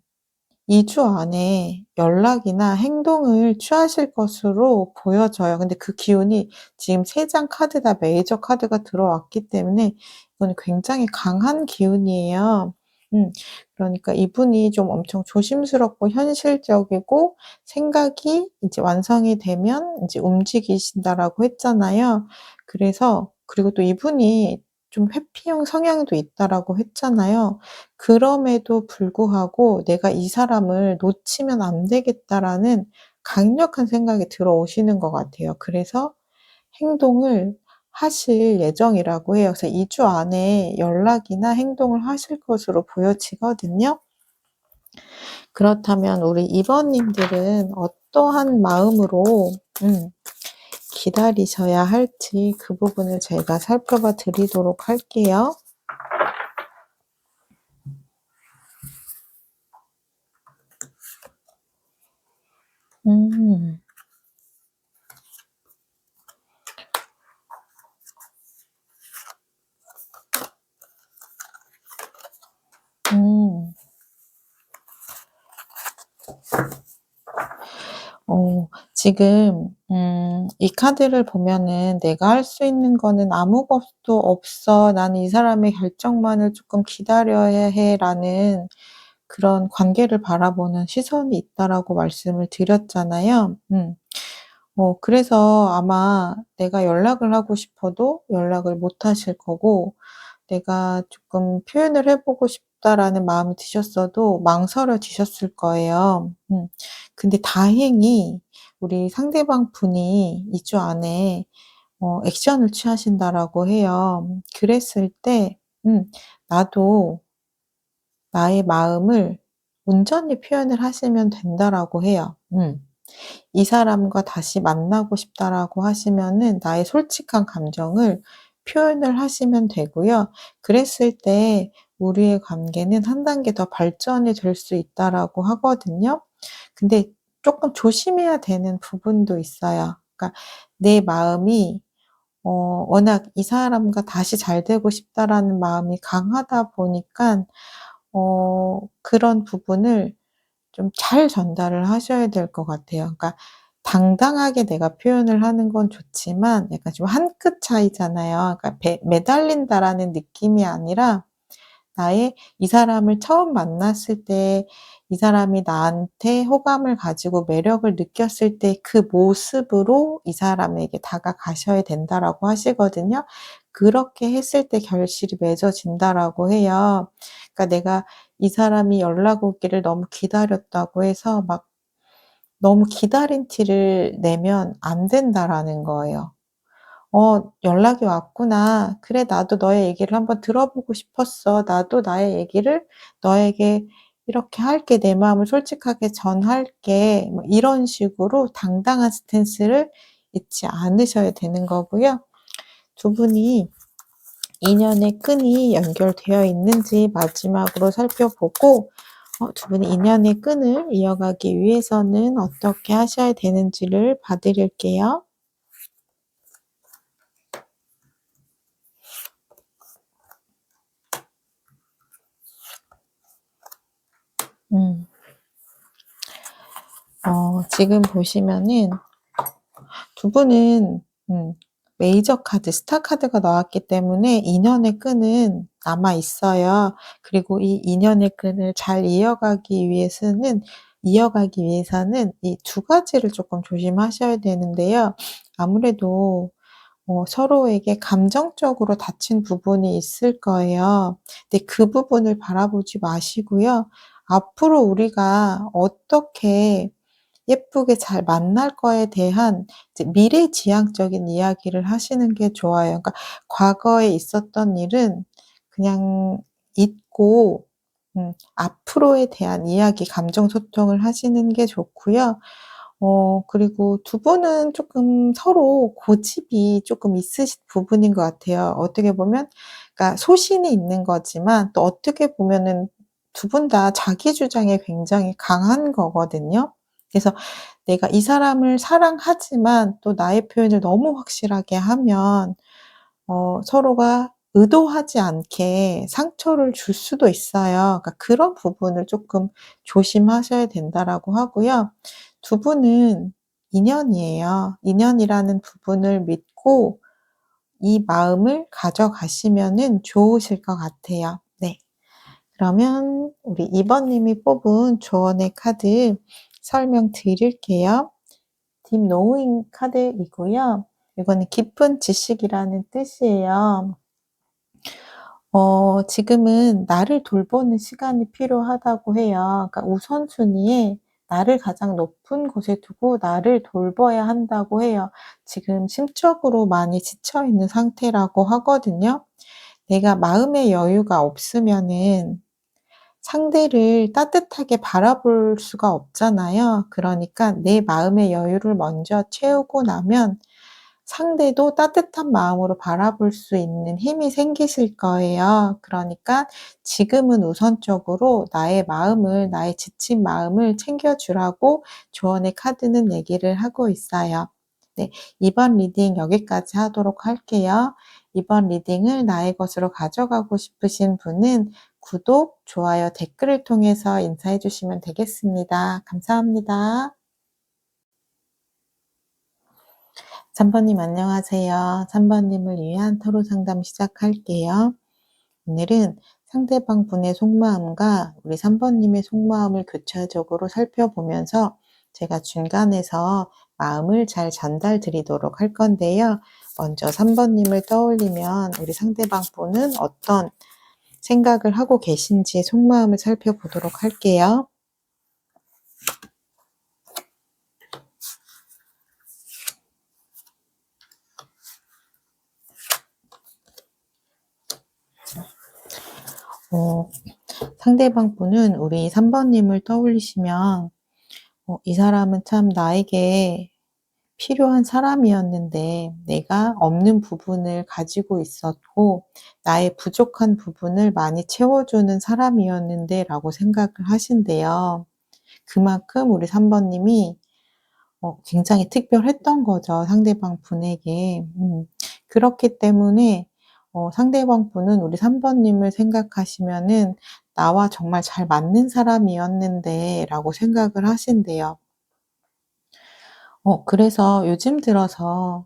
2주 안에 연락이나 행동을 취하실 것으로 보여져요. 근데 그 기운이 지금 3장 카드 다 메이저 카드가 들어왔기 때문에 이거는 굉장히 강한 기운이에요. 음. 그러니까 이분이 좀 엄청 조심스럽고 현실적이고 생각이 이제 완성이 되면 이제 움직이신다라고 했잖아요. 그래서 그리고 또 이분이 좀 회피형 성향도 있다라고 했잖아요. 그럼에도 불구하고 '내가 이 사람을 놓치면 안 되겠다.'라는 강력한 생각이 들어오시는 것 같아요. 그래서 행동을 하실 예정이라고 해요. 그래서 2주 안에 연락이나 행동을 하실 것으로 보여지거든요. 그렇다면 우리 2 번님들은 어떠한 마음으로 음 기다리셔야 할지 그 부분을 제가 살펴봐 드리도록 할게요. 음. 음. 지금 이 카드를 보면은 '내가 할 수 있는 거는 아무것도 없어. 나는 이 사람의 결정만을 쪼끔 기다려야 해.'라는 그런 관계를 바라보는 시선이 있다라고 말씀을 드렸잖아요. 그래서 아마 내가 연락을 하고 싶어도 연락을 못 하실 거고, 내가 조금 '표현을 해 보고 싶다.'라는 마음이 드셨어도 망설여지셨을 거예요. 근데 다행히 우리 상대방 분이 2주 안에 액션을 취하신다라고 해요. 그랬을 때 나도 나의 마음을 온전히 표현을 하시면 된다라고 해요. "이 사람과 다시 만나고 싶다."라고 하시면은 나의 솔직한 감정을 표현을 하시면 되고요. 그랬을 때 우리의 관계는 한 단계 더 발전이 될 수 있다라고 하거든요. 근데 쪼끔 조심해야 되는 부분도 있어요. 그러니까 내 마음이 워낙 '이 사람과 다시 잘 되고 싶다.'라는 마음이 강하다 보니깐 그런 부분을 좀 잘 전달을 하셔야 될 것 같아요. 그러니까 당당하게 내가 표현을 하는 건 좋지만 약간 좀 한 끗 차이잖아요. 그러니까 배 매달린다라는 느낌이 아니라 나의 이 사람을 처음 만났을 때 이 사람이 나한테 호감을 가지고 매력을 느꼈을 때 그 모습으로 이 사람에게 다가가셔야 된다라고 하시거든요. 그렇게 했을 때 결실이 맺어진다라고 해요. 그러니까 내가 이 사람이 연락 오기를 너무 기다렸다고 해서 막 너무 기다린 티를 내면 안 된다라는 거예요. 연락이 왔구나. 그래, 나도 너의 얘기를 한번 들어보고 싶었어. 나도 나의 얘기를 너에게 이렇게 할게. 내 마음을 솔직하게 전할게." 뭐 이런 식으로 당당한 스탠스를 잊지 않으셔야 되는 거고요. 두 분이 인연의 끈이 연결되어 있는지 마지막으로 살펴보고, 두 분이 인연의 끈을 이어가기 위해서는 어떻게 하셔야 되는지를 봐 드릴게요. 음. 지금 보시면은 두 분은 메이저 카드, 스타 카드가 나왔기 때문에 인연의 끈은 남아 있어요. 그리고 이 인연의 끈을 잘 이어가기 위해서는 이 두 가지를 쪼끔 조심하셔야 되는데요. 아무래도 서로에게 감정적으로 다친 부분이 있을 거예요. 근데 그 부분을 바라보지 마시고요. 앞으로 우리가 어떻게 예쁘게 잘 만날 거에 대한 이제 미래지향적인 이야기를 하시는 게 좋아요. 그러니까 과거에 있었던 일은 그냥 잊고 앞으로에 대한 이야기, 감정 소통을 하시는 게 좋고요. 그리고 두 분은 쪼끔 서로 고집이 쪼끔 있으신 부분인 것 같아요. 어떻게 보면 그러니까 소신이 있는 거지만 또 어떻게 보면은 두 분 다 자기 주장이 굉장히 강한 거거든요. 그래서 내가 이 사람을 사랑하지만 또 나의 표현을 너무 확실하게 하면 서로가 의도하지 않게 상처를 줄 수도 있어요. 그러니까 그런 부분을 쪼끔 조심하셔야 된다라고 하고요. 두 분은 인연이에요. 인연이라는 부분을 믿고 이 마음을 가져가시면은 좋으실 것 같아요. 네. 그러면 우리 2번 님이 뽑은 조언의 카드 설명드릴게요. 딥 노잉 카드이고요. 이거는 깊은 지식이라는 뜻이에요. 지금은 나를 돌보는 시간이 필요하다고 해요. 그러니까 우선순위에 나를 가장 높은 곳에 두고 나를 돌봐야 한다고 해요. 지금 심적으로 많이 지쳐 있는 상태라고 하거든요. 내가 마음의 여유가 없으면은 상대를 따뜻하게 바라볼 수가 없잖아요. 그러니까 내 마음의 여유를 먼저 채우고 나면 상대도 따뜻한 마음으로 바라볼 수 있는 힘이 생기실 거예요. 그러니까 지금은 우선적으로 나의 마음을, 나의 지친 마음을 챙겨주라고 조언의 카드는 얘기를 하고 있어요. 네, 이번 리딩 여기까지 하도록 할게요. 이번 리딩을 나의 것으로 가져가고 싶으신 분은 구독, 좋아요, 댓글을 통해서 인사해 주시면 되겠습니다. 감사합니다. 3번님 안녕하세요. 3번님을 위한 타로 상담 시작할게요. 오늘은 상대방 분의 속마음과 우리 3번님의 속마음을 교차적으로 살펴보면서 제가 중간에서 마음을 잘 전달 드리도록 할 건데요. 먼저 3번님을 떠올리면 우리 상대방 분은 어떤 생각을 하고 계신지 속마음을 살펴보도록 할게요. 상대방 분은 우리 3번님을 떠올리시면 이 사람은 참 나에게 필요한 사람이었는데 내가 없는 부분을 가지고 있었고 나의 부족한 부분을 많이 채워주는 사람이었는데 라고 생각을 하신대요. 그만큼 우리 3번님이 굉장히 특별했던 거죠, 상대방 분에게. 그렇기 때문에 상대방 분은 우리 3번님을 생각하시면은 '나와 정말 잘 맞는 사람이었는데.' 라고 생각을 하신대요. 그래서 요즘 들어서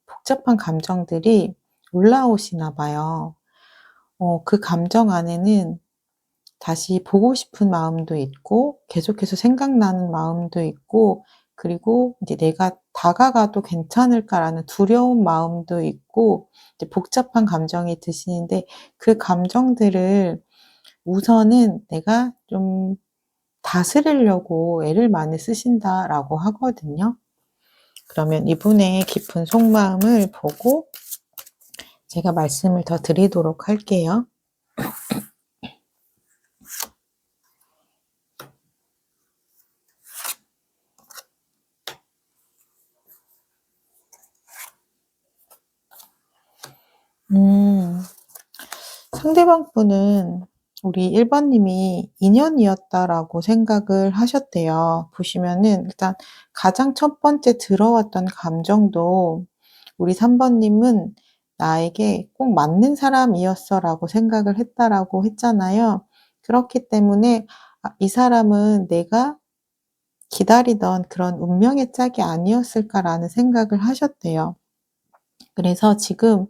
복잡한 감정들이 올라오시나 봐요. 그 감정 안에는 다시 보고 싶은 마음도 있고 계속해서 생각나는 마음도 있고 그리고 이제 '내가 다가가도 괜찮을까.'라는 두려운 마음도 있고 이제 복잡한 감정이 드시는데 그 감정들을 우선은 내가 좀 다스리려고 애를 많이 쓰신다라고 하거든요. 그러면 이분의 깊은 속마음을 보고 제가 말씀을 더 드리도록 할게요. 상대방 분은 우리 1번 님이 인연이었다라고 생각을 하셨대요. 보시면은 일단 가장 첫 번째 들어왔던 감정도 우리 3번 님은 '나에게 꼭 맞는 사람이었어.'라고 생각을 했다라고 했잖아요. 그렇기 때문에 '아 이 사람은 내가 기다리던 그런 운명의 짝이 아니었을까.'라는 생각을 하셨대요. 그래서 지금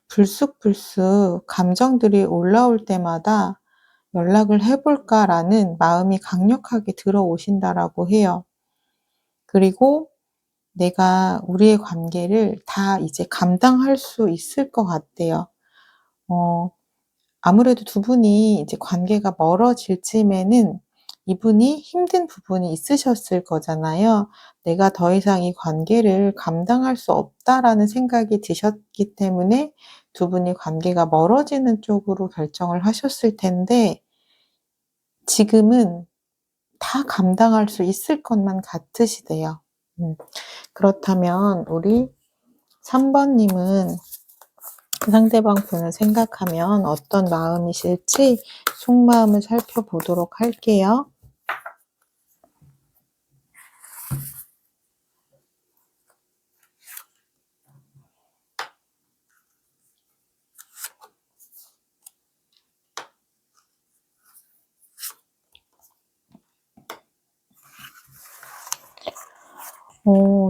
불쑥불쑥 감정들이 올라올 때마다 '연락을 해 볼까.'라는 마음이 강력하게 들어오신다라고 해요. 그리고 내가 우리의 관계를 다 이제 감당할 수 있을 것 같대요. 어 아무래도 두 분이 이제 관계가 멀어질 쯤에는 이분이 힘든 부분이 있으셨을 거잖아요. '내가 더 이상 이 관계를 감당할 수 없다.'라는 생각이 드셨기 때문에 두 분이 관계가 멀어지는 쪽으로 결정을 하셨을 텐데 지금은 다 감당할 수 있을 것만 같으시대요. 그렇다면 우리 3번 님은 그 상대방 분을 생각하면 어떤 마음이실지 속마음을 살펴보도록 할게요.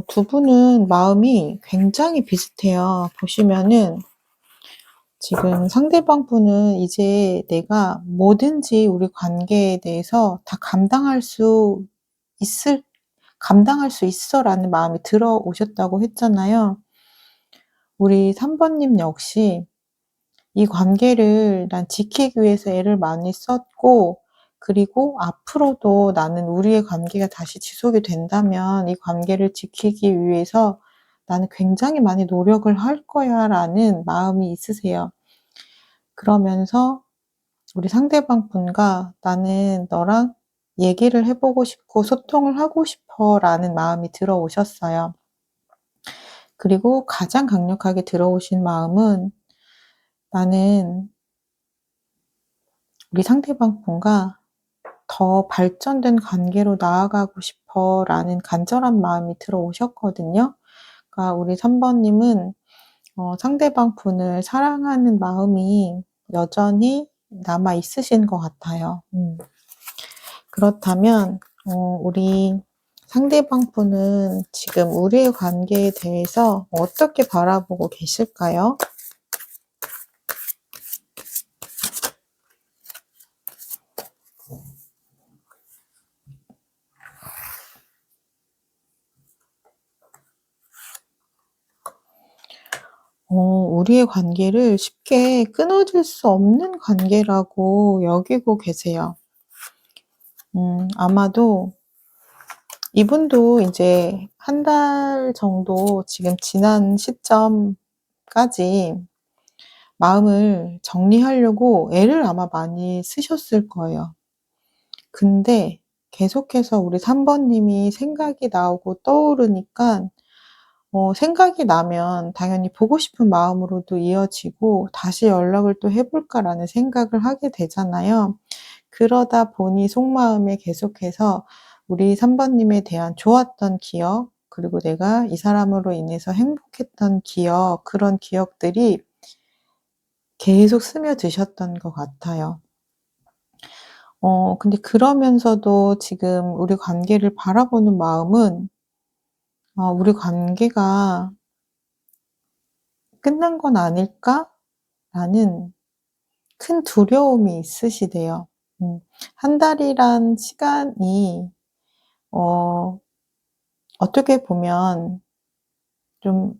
두 분은 마음이 굉장히 비슷해요. 보시면은 지금 상대방 분은 이제 내가 뭐든지 우리 관계에 대해서 다 있을 감당할 수 있어라는 마음이 들어오셨다고 했잖아요. 우리 3 번님 역시 이 관계를 난 지키기 위해서 애를 많이 썼고, 그리고 앞으로도 나는 우리의 관계가 다시 지속이 된다면 이 관계를 지키기 위해서 '나는 굉장히 많이 노력을 할 거야.'라는 마음이 있으세요. 그러면서 우리 상대방 분과 '나는 너랑 얘기를 해 보고 싶고 소통을 하고 싶어.'라는 마음이 들어오셨어요. 그리고 가장 강력하게 들어오신 마음은 '나는 우리 상대방 분과 더 발전된 관계로 나아가고 싶어.'라는 간절한 마음이 들어오셨거든요. 그러니까 우리 3 번님은 상대방 분을 사랑하는 마음이 여전히 남아 있으신 것 같아요. 그렇다면 우리 상대방 분은 지금 우리의 관계에 대해서 어떻게 바라보고 계실까요? 우리의 관계를 쉽게 끊어질 수 없는 관계라고 여기고 계세요. 아마도 이분도 이제 한 달 정도 지금 지난 시점까지 마음을 정리하려고 애를 아마 많이 쓰셨을 거예요. 근데 계속해서 우리 3 번님이 생각이 나오고 떠오르니까 생각이 나면 당연히 보고 싶은 마음으로도 이어지고 '다시 연락을 또 해 볼까.'라는 생각을 하게 되잖아요. 그러다 보니 속마음에 계속해서 우리 3 번님에 대한 좋았던 기억, 그리고 내가 이 사람으로 인해서 행복했던 기억, 그런 기억들이 계속 스며드셨던 것 같아요. 근데 그러면서도 지금 우리 관계를 바라보는 마음은 '우리 관계가 끝난 건 아닐까?'라는 큰 두려움이 있으시대요. 음. 한 달이란 시간이 어 어떻게 보면 좀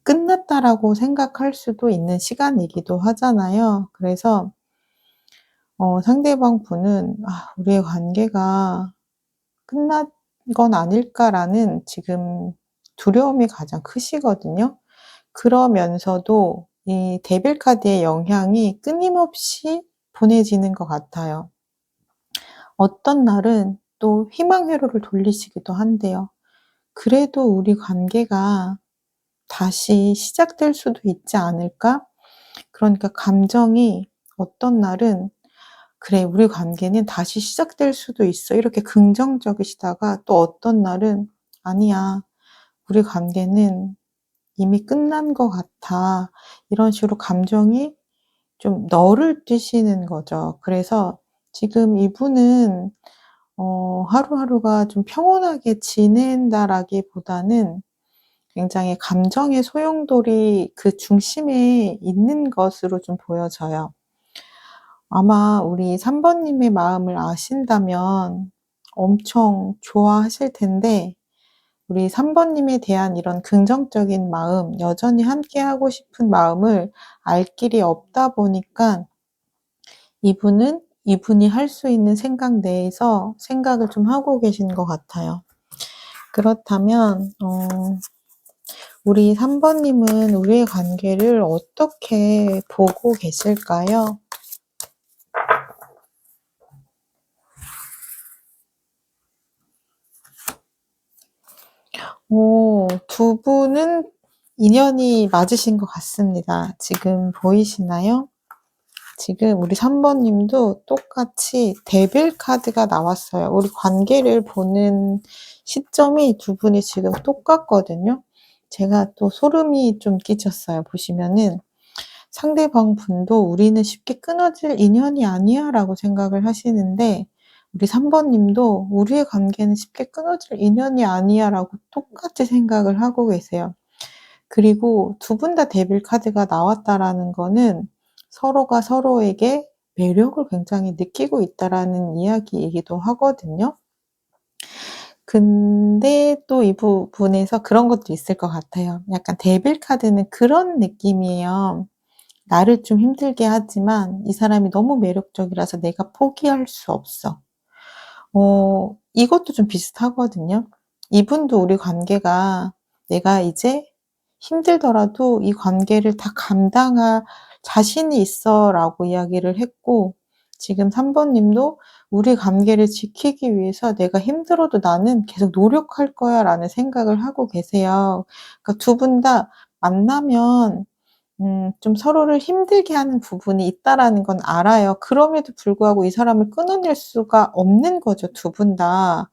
'끝났다.'라고 생각할 수도 있는 시간이기도 하잖아요. 그래서 상대방 분은 '아 우리의 관계가 끝난 건 아닐까.'라는 지금 두려움이 가장 크시거든요. 그러면서도 이 데빌 카드의 영향이 끊임없이 보내지는 것 같아요. 어떤 날은 또 희망 회로를 돌리시기도 한대요. '그래도 우리 관계가 다시 시작될 수도 있지 않을까?' 그러니까 감정이 어떤 날은 '그래 우리 관계는 다시 시작될 수도 있어.' 이렇게 긍정적이시다가, 또 어떤 날은 '아니야. 우리 관계는 이미 끝난 것 같아.' 이런 식으로 감정이 좀 널을 뛰시는 거죠. 그래서 지금 이분은 하루하루가 좀 평온하게 지낸다라기보다는 굉장히 감정의 소용돌이 그 중심에 있는 것으로 좀 보여져요. 아마 우리 3 번님의 마음을 아신다면 엄청 좋아하실 텐데, 우리 3 번님에 대한 이런 긍정적인 마음, 여전히 함께하고 싶은 마음을 알 길이 없다 보니까 이분은 이분이 할 수 있는 생각 내에서 생각을 좀 하고 계신 것 같아요. 그렇다면 우리 3 번님은 우리의 관계를 어떻게 보고 계실까요? 두 분은 인연이 맞으신 것 같습니다. 지금 보이시나요? 지금 우리 3 번님도 똑같이 데빌 카드가 나왔어요. 우리 관계를 보는 시점이 두 분이 지금 똑같거든요. 제가 또 소름이 좀 끼쳤어요. 보시면은 상대방 분도 '우리는 쉽게 끊어질 인연이 아니야.'라고 생각을 하시는데, 우리 3 번님도 '우리의 관계는 쉽게 끊어질 인연이 아니야.'라고 똑같이 생각을 하고 계세요. 그리고 두 분 다 데빌 카드가 나왔다라는 거는 서로가 서로에게 매력을 굉장히 느끼고 있다라는 이야기이기도 하거든요. 근데 또 이 부분에서 그런 것도 있을 것 같아요. 약간 데빌 카드는 그런 느낌이에요. 나를 좀 힘들게 하지만 이 사람이 너무 매력적이라서 내가 포기할 수 없어. 이것도 좀 비슷하거든요. 이분도 우리 관계가 내가 이제 힘들더라도 이 관계를 다 감당할 자신이 있어라고 이야기를 했고, 지금 3번 님도 우리 관계를 지키기 위해서 내가 힘들어도 나는 계속 노력할 거야 라는 생각을 하고 계세요. 그러니까 두 분 다 만나면 좀 서로를 힘들게 하는 부분이 있다라는 건 알아요. 그럼에도 불구하고 이 사람을 끊어낼 수가 없는 거죠, 두 분 다.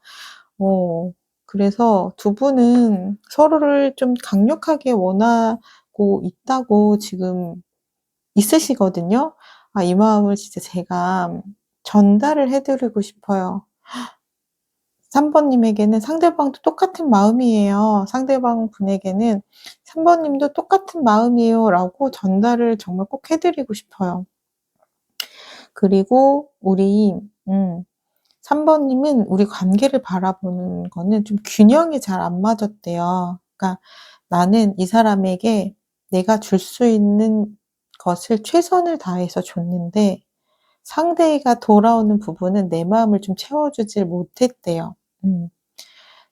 어 그래서 두 분은 서로를 좀 강력하게 원하고 있다고 지금 있으시거든요. 이 마음을 진짜 제가 전달을 해 드리고 싶어요. 3번 님에게는 상대방도 똑같은 마음이에요. 상대방 분에게는 3번 님도 똑같은 마음이에요라고 전달을 정말 꼭 해 드리고 싶어요. 그리고 우리 3번 님은 우리 관계를 바라보는 거는 좀 균형이 잘 안 맞았대요. 그러니까 나는 이 사람에게 내가 줄 수 있는 것을 최선을 다해서 줬는데 상대가 돌아오는 부분은 내 마음을 좀 채워주질 못했대요. 음.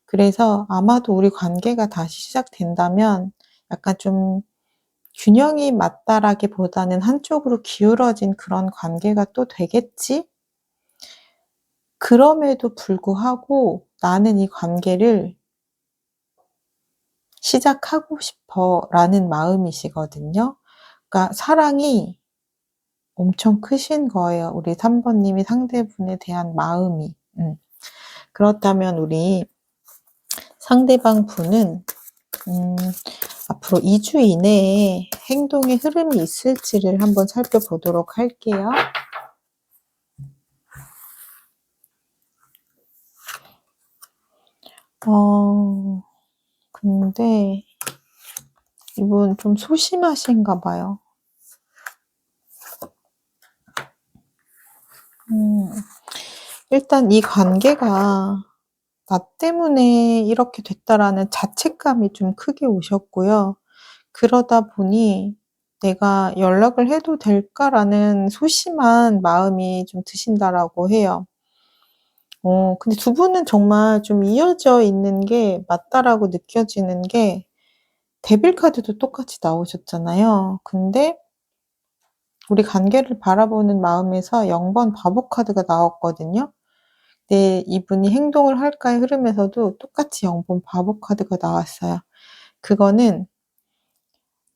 그래서 아마도 우리 관계가 다시 시작된다면 약간 좀 균형이 맞다라기보다는 한쪽으로 기울어진 그런 관계가 또 되겠지? 그럼에도 불구하고 '나는 이 관계를 시작하고 싶어.'라는 마음이시거든요. 그러니까 사랑이 엄청 크신 거예요, 우리 3번 님이 상대분에 대한 마음이. 그렇다면 우리 상대방 분은 앞으로 2주 이내에 행동의 흐름이 있을지를 한번 살펴보도록 할게요. 근데 이분 좀 소심하신가 봐요. 음 일단 이 관계가 '나 때문에 이렇게 됐다.'라는 자책감이 좀 크게 오셨고요. 그러다 보니 '내가 연락을 해도 될까?'라는 소심한 마음이 좀 드신다라고 해요. 근데 두 분은 정말 좀 이어져 있는 게 맞다라고 느껴지는 게 데빌 카드도 똑같이 나오셨잖아요. 근데 우리 관계를 바라보는 마음에서 0번 바보 카드가 나왔거든요. 네, 이분이 행동을 할까의 흐름에서도 똑같이 0번 바보 카드가 나왔어요. 그거는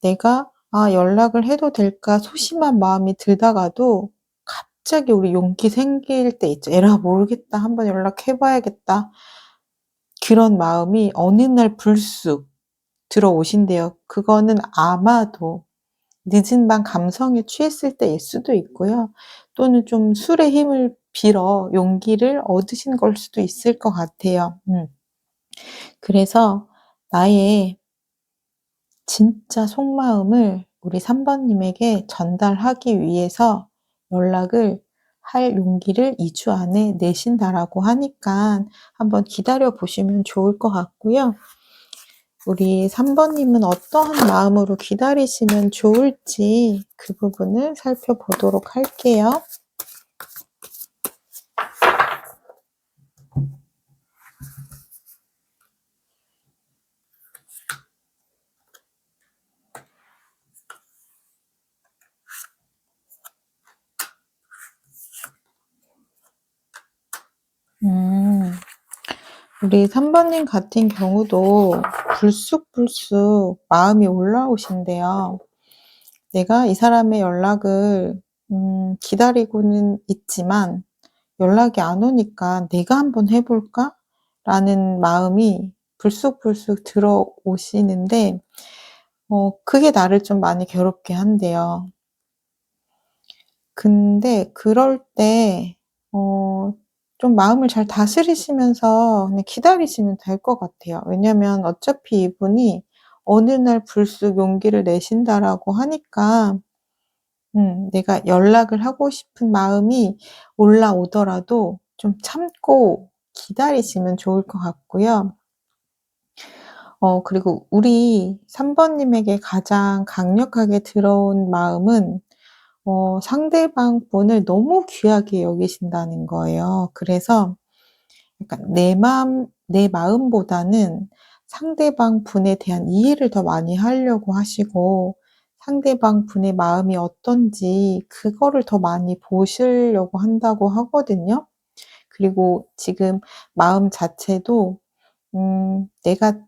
내가 '아 연락을 해도 될까?' 소심한 마음이 들다가도 갑자기 우리 용기 생길 때 있죠. '에라 모르겠다. 한번 연락해 봐야겠다.' 그런 마음이 어느 날 불쑥 들어오신대요. 그거는 아마도 늦은 밤 감성에 취했을 때일 수도 있고요. 또는 좀 술의 힘을 빌어 용기를 얻으신 걸 수도 있을 것 같아요. 그래서 나의 진짜 속마음을 우리 3번 님에게 전달하기 위해서 연락을 할 용기를 2주 안에 내신다라고 하니까 한번 기다려 보시면 좋을 것 같고요. 우리 3번 님은 어떠한 마음으로 기다리시면 좋을지 그 부분을 살펴보도록 할게요. 음. 우리 3번 님 같은 경우도 불쑥불쑥 마음이 올라오신대요. 내가 이 사람의 연락을 기다리고는 있지만 연락이 안 오니까 '내가 한번 해 볼까?'라는 마음이 불쑥불쑥 들어오시는데 그게 나를 좀 많이 괴롭게 한대요. 근데 그럴 때 좀 마음을 잘 다스리시면서 그냥 기다리시면 될 것 같아요. 왜냐면 어차피 이분이 어느 날 불쑥 용기를 내신다라고 하니까 내가 연락을 하고 싶은 마음이 올라오더라도 좀 참고 기다리시면 좋을 것 같고요. 그리고 우리 3 번님에게 가장 강력하게 들어온 마음은 상대방 분을 너무 귀하게 여기신다는 거예요. 그래서 약간 내 마음보다는 상대방 분에 대한 이해를 더 많이 하려고 하시고, 상대방 분의 마음이 어떤지 그거를 더 많이 보시려고 한다고 하거든요. 그리고 지금 마음 자체도 내가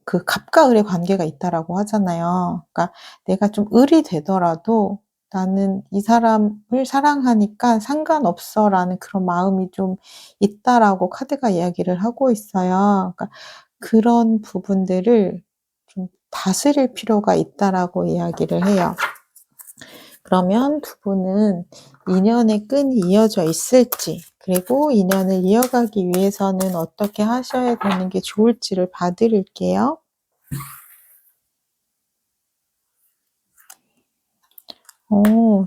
그 갑과 을의 관계가 있다라고 하잖아요. 그러니까 내가 좀 을이 되더라도 '나는 이 사람을 사랑하니까 상관없어.'라는 그런 마음이 좀 있다라고 카드가 이야기를 하고 있어요. 그러니까 그런 부분들을 좀 다스릴 필요가 있다라고 이야기를 해요. 그러면 두 분은 인연의 끈이 이어져 있을지, 그리고 인연을 이어가기 위해서는 어떻게 하셔야 되는 게 좋을지를 봐 드릴게요.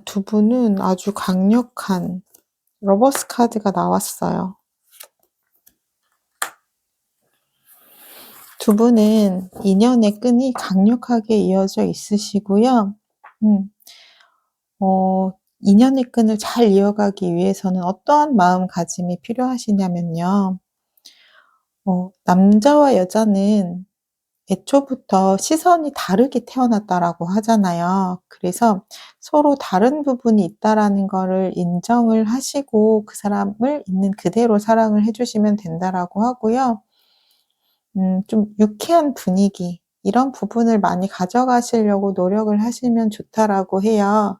두 분은 아주 강력한 러버스 카드가 나왔어요. 두 분은 인연의 끈이 강력하게 이어져 있으시고요. 음. 인연의 끈을 잘 이어가기 위해서는 어떠한 마음가짐이 필요하시냐면요. 남자와 여자는 애초부터 시선이 다르게 태어났다라고 하잖아요. 그래서 서로 다른 부분이 있다라는 거를 인정을 하시고 그 사람을 있는 그대로 사랑을 해 주시면 된다라고 하고요. 좀 유쾌한 분위기, 이런 부분을 많이 가져가시려고 노력을 하시면 좋다라고 해요.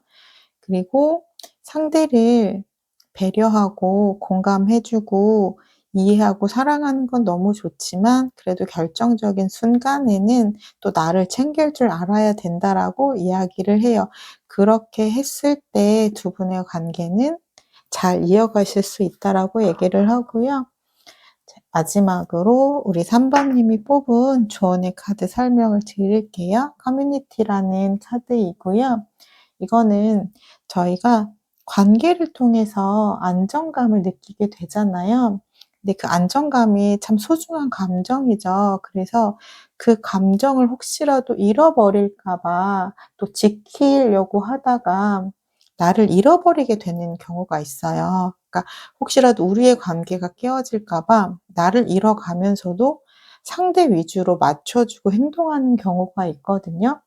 그리고 상대를 배려하고 공감해 주고 이해하고 사랑하는 건 너무 좋지만, 그래도 결정적인 순간에는 또 나를 챙길 줄 알아야 된다라고 이야기를 해요. 그렇게 했을 때 두 분의 관계는 잘 이어가실 수 있다라고 얘기를 하고요. 마지막으로 우리 3 번님이 뽑은 조언의 카드 설명을 드릴게요. 커뮤니티라는 카드이고요. 이거는 저희가 관계를 통해서 안정감을 느끼게 되잖아요. 근데 그 안정감이 참 소중한 감정이죠. 그래서 그 감정을 혹시라도 잃어버릴까 봐 또 지키려고 하다가 나를 잃어버리게 되는 경우가 있어요. 그러니까 혹시라도 우리의 관계가 깨어질까 봐 나를 잃어가면서도 상대 위주로 맞춰주고 행동하는 경우가 있거든요.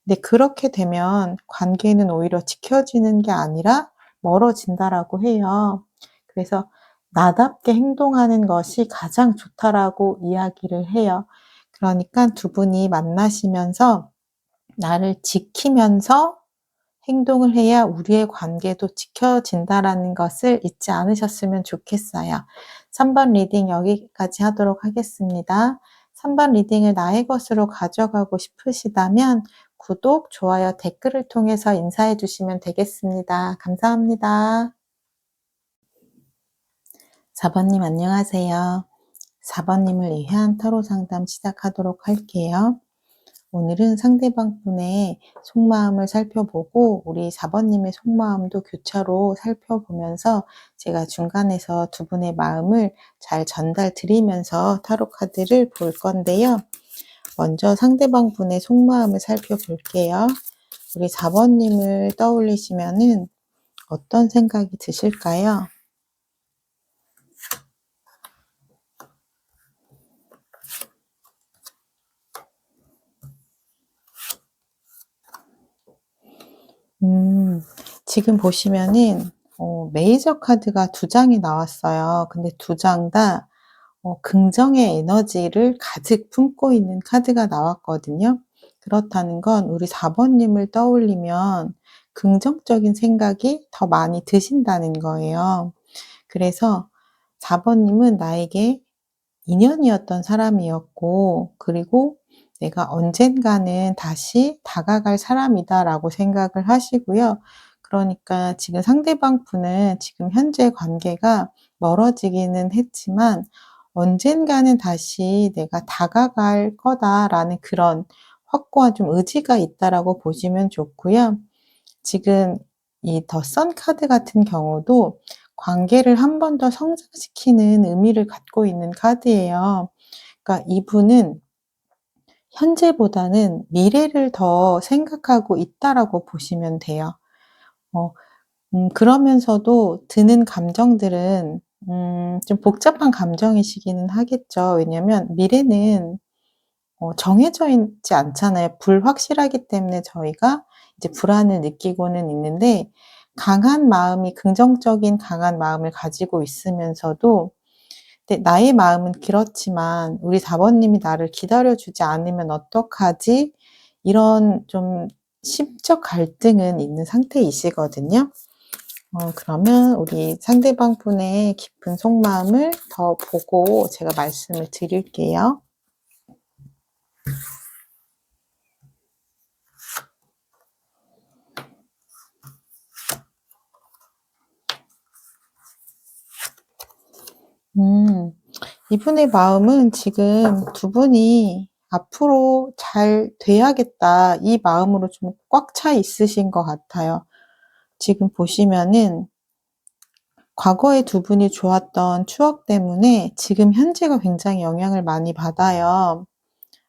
근데 그렇게 되면 관계는 오히려 지켜지는 게 아니라 멀어진다라고 해요. 그래서 나답게 행동하는 것이 가장 좋다라고 이야기를 해요. 그러니까 두 분이 만나시면서 나를 지키면서 행동을 해야 우리의 관계도 지켜진다라는 것을 잊지 않으셨으면 좋겠어요. 3 번 리딩 여기까지 하도록 하겠습니다. 3 번 리딩을 나의 것으로 가져가고 싶으시다면 구독, 좋아요, 댓글을 통해서 인사해 주시면 되겠습니다. 감사합니다. 4 번님 안녕하세요. 4 번님을 위한 타로 상담 시작하도록 할게요. 오늘은 상대방 분의 속마음을 살펴보고 우리 4 번님의 속마음도 교차로 살펴보면서 제가 중간에서 두 분의 마음을 잘 전달 드리면서 타로 카드를 볼 건데요. 먼저 상대방 분의 속마음을 살펴볼게요. 우리 4 번님을 떠올리시면은 어떤 생각이 드실까요? 지금 보시면은 메이저 카드가 2 장이 나왔어요. 근데 2장 다 긍정의 에너지를 가득 품고 있는 카드가 나왔거든요. 그렇다는 건 우리 4 번님을 떠올리면 긍정적인 생각이 더 많이 드신다는 거예요. 그래서 4 번님은 나에게 인연이었던 사람이었고, 그리고 '내가 언젠가는 다시 다가갈 사람이다.'라고 생각을 하시고요. 그러니까 지금 상대방 분은 지금 현재 관계가 멀어지기는 했지만 언젠가는 다시 내가 다가갈 거다라는 그런 확고한 좀 의지가 있다라고 보시면 좋고요. 지금 이 더 선 카드 같은 경우도 관계를 한 번 더 성장시키는 의미를 갖고 있는 카드예요. 그러니까 이분은 현재보다는 미래를 더 생각하고 있다라고 보시면 돼요. 어 그러면서도 드는 감정들은 좀 복잡한 감정이시기는 하겠죠. 왜냐면 미래는 정해져 있지 않잖아요. 불확실하기 때문에 저희가 이제 불안을 느끼고는 있는데, 강한 마음이 긍정적인 강한 마음을 가지고 있으면서도, 근데 나의 마음은 그렇지만 우리 사번님이 나를 기다려 주지 않으면 어떡하지? 이런 좀 심적 갈등은 있는 상태이시거든요. 그러면 우리 상대방 분의 깊은 속마음을 더 보고 제가 말씀을 드릴게요. 이분의 마음은 지금 두 분이 앞으로 잘 돼야겠다, 이 마음으로 좀 꽉 차 있으신 것 같아요. 지금 보시면은 과거에 두 분이 좋았던 추억 때문에 지금 현재가 굉장히 영향을 많이 받아요.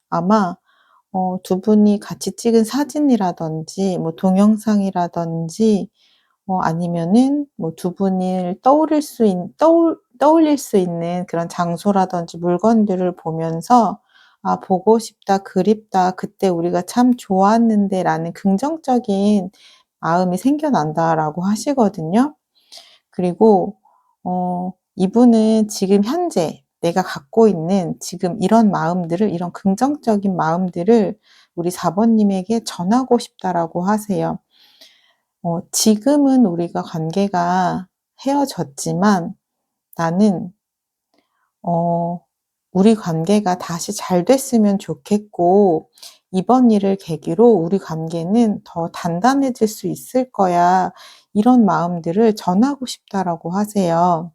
아마 두 분이 같이 찍은 사진이라든지 뭐 동영상이라든지 아니면은 뭐 두 분을 떠올릴 수 있는 그런 장소라든지 물건들을 보면서 '아 보고 싶다. 그립다. 그때 우리가 참 좋았는데.'라는 긍정적인 마음이 생겨난다라고 하시거든요. 그리고 이분은 지금 현재 내가 갖고 있는 지금 이런 마음들을, 이런 긍정적인 마음들을 우리 4번님에게 전하고 싶다라고 하세요. 지금은 우리가 관계가 헤어졌지만 나는 우리 관계가 다시 잘 됐으면 좋겠고, 이번 일을 계기로 우리 관계는 더 단단해질 수 있을 거야. 이런 마음들을 전하고 싶다라고 하세요.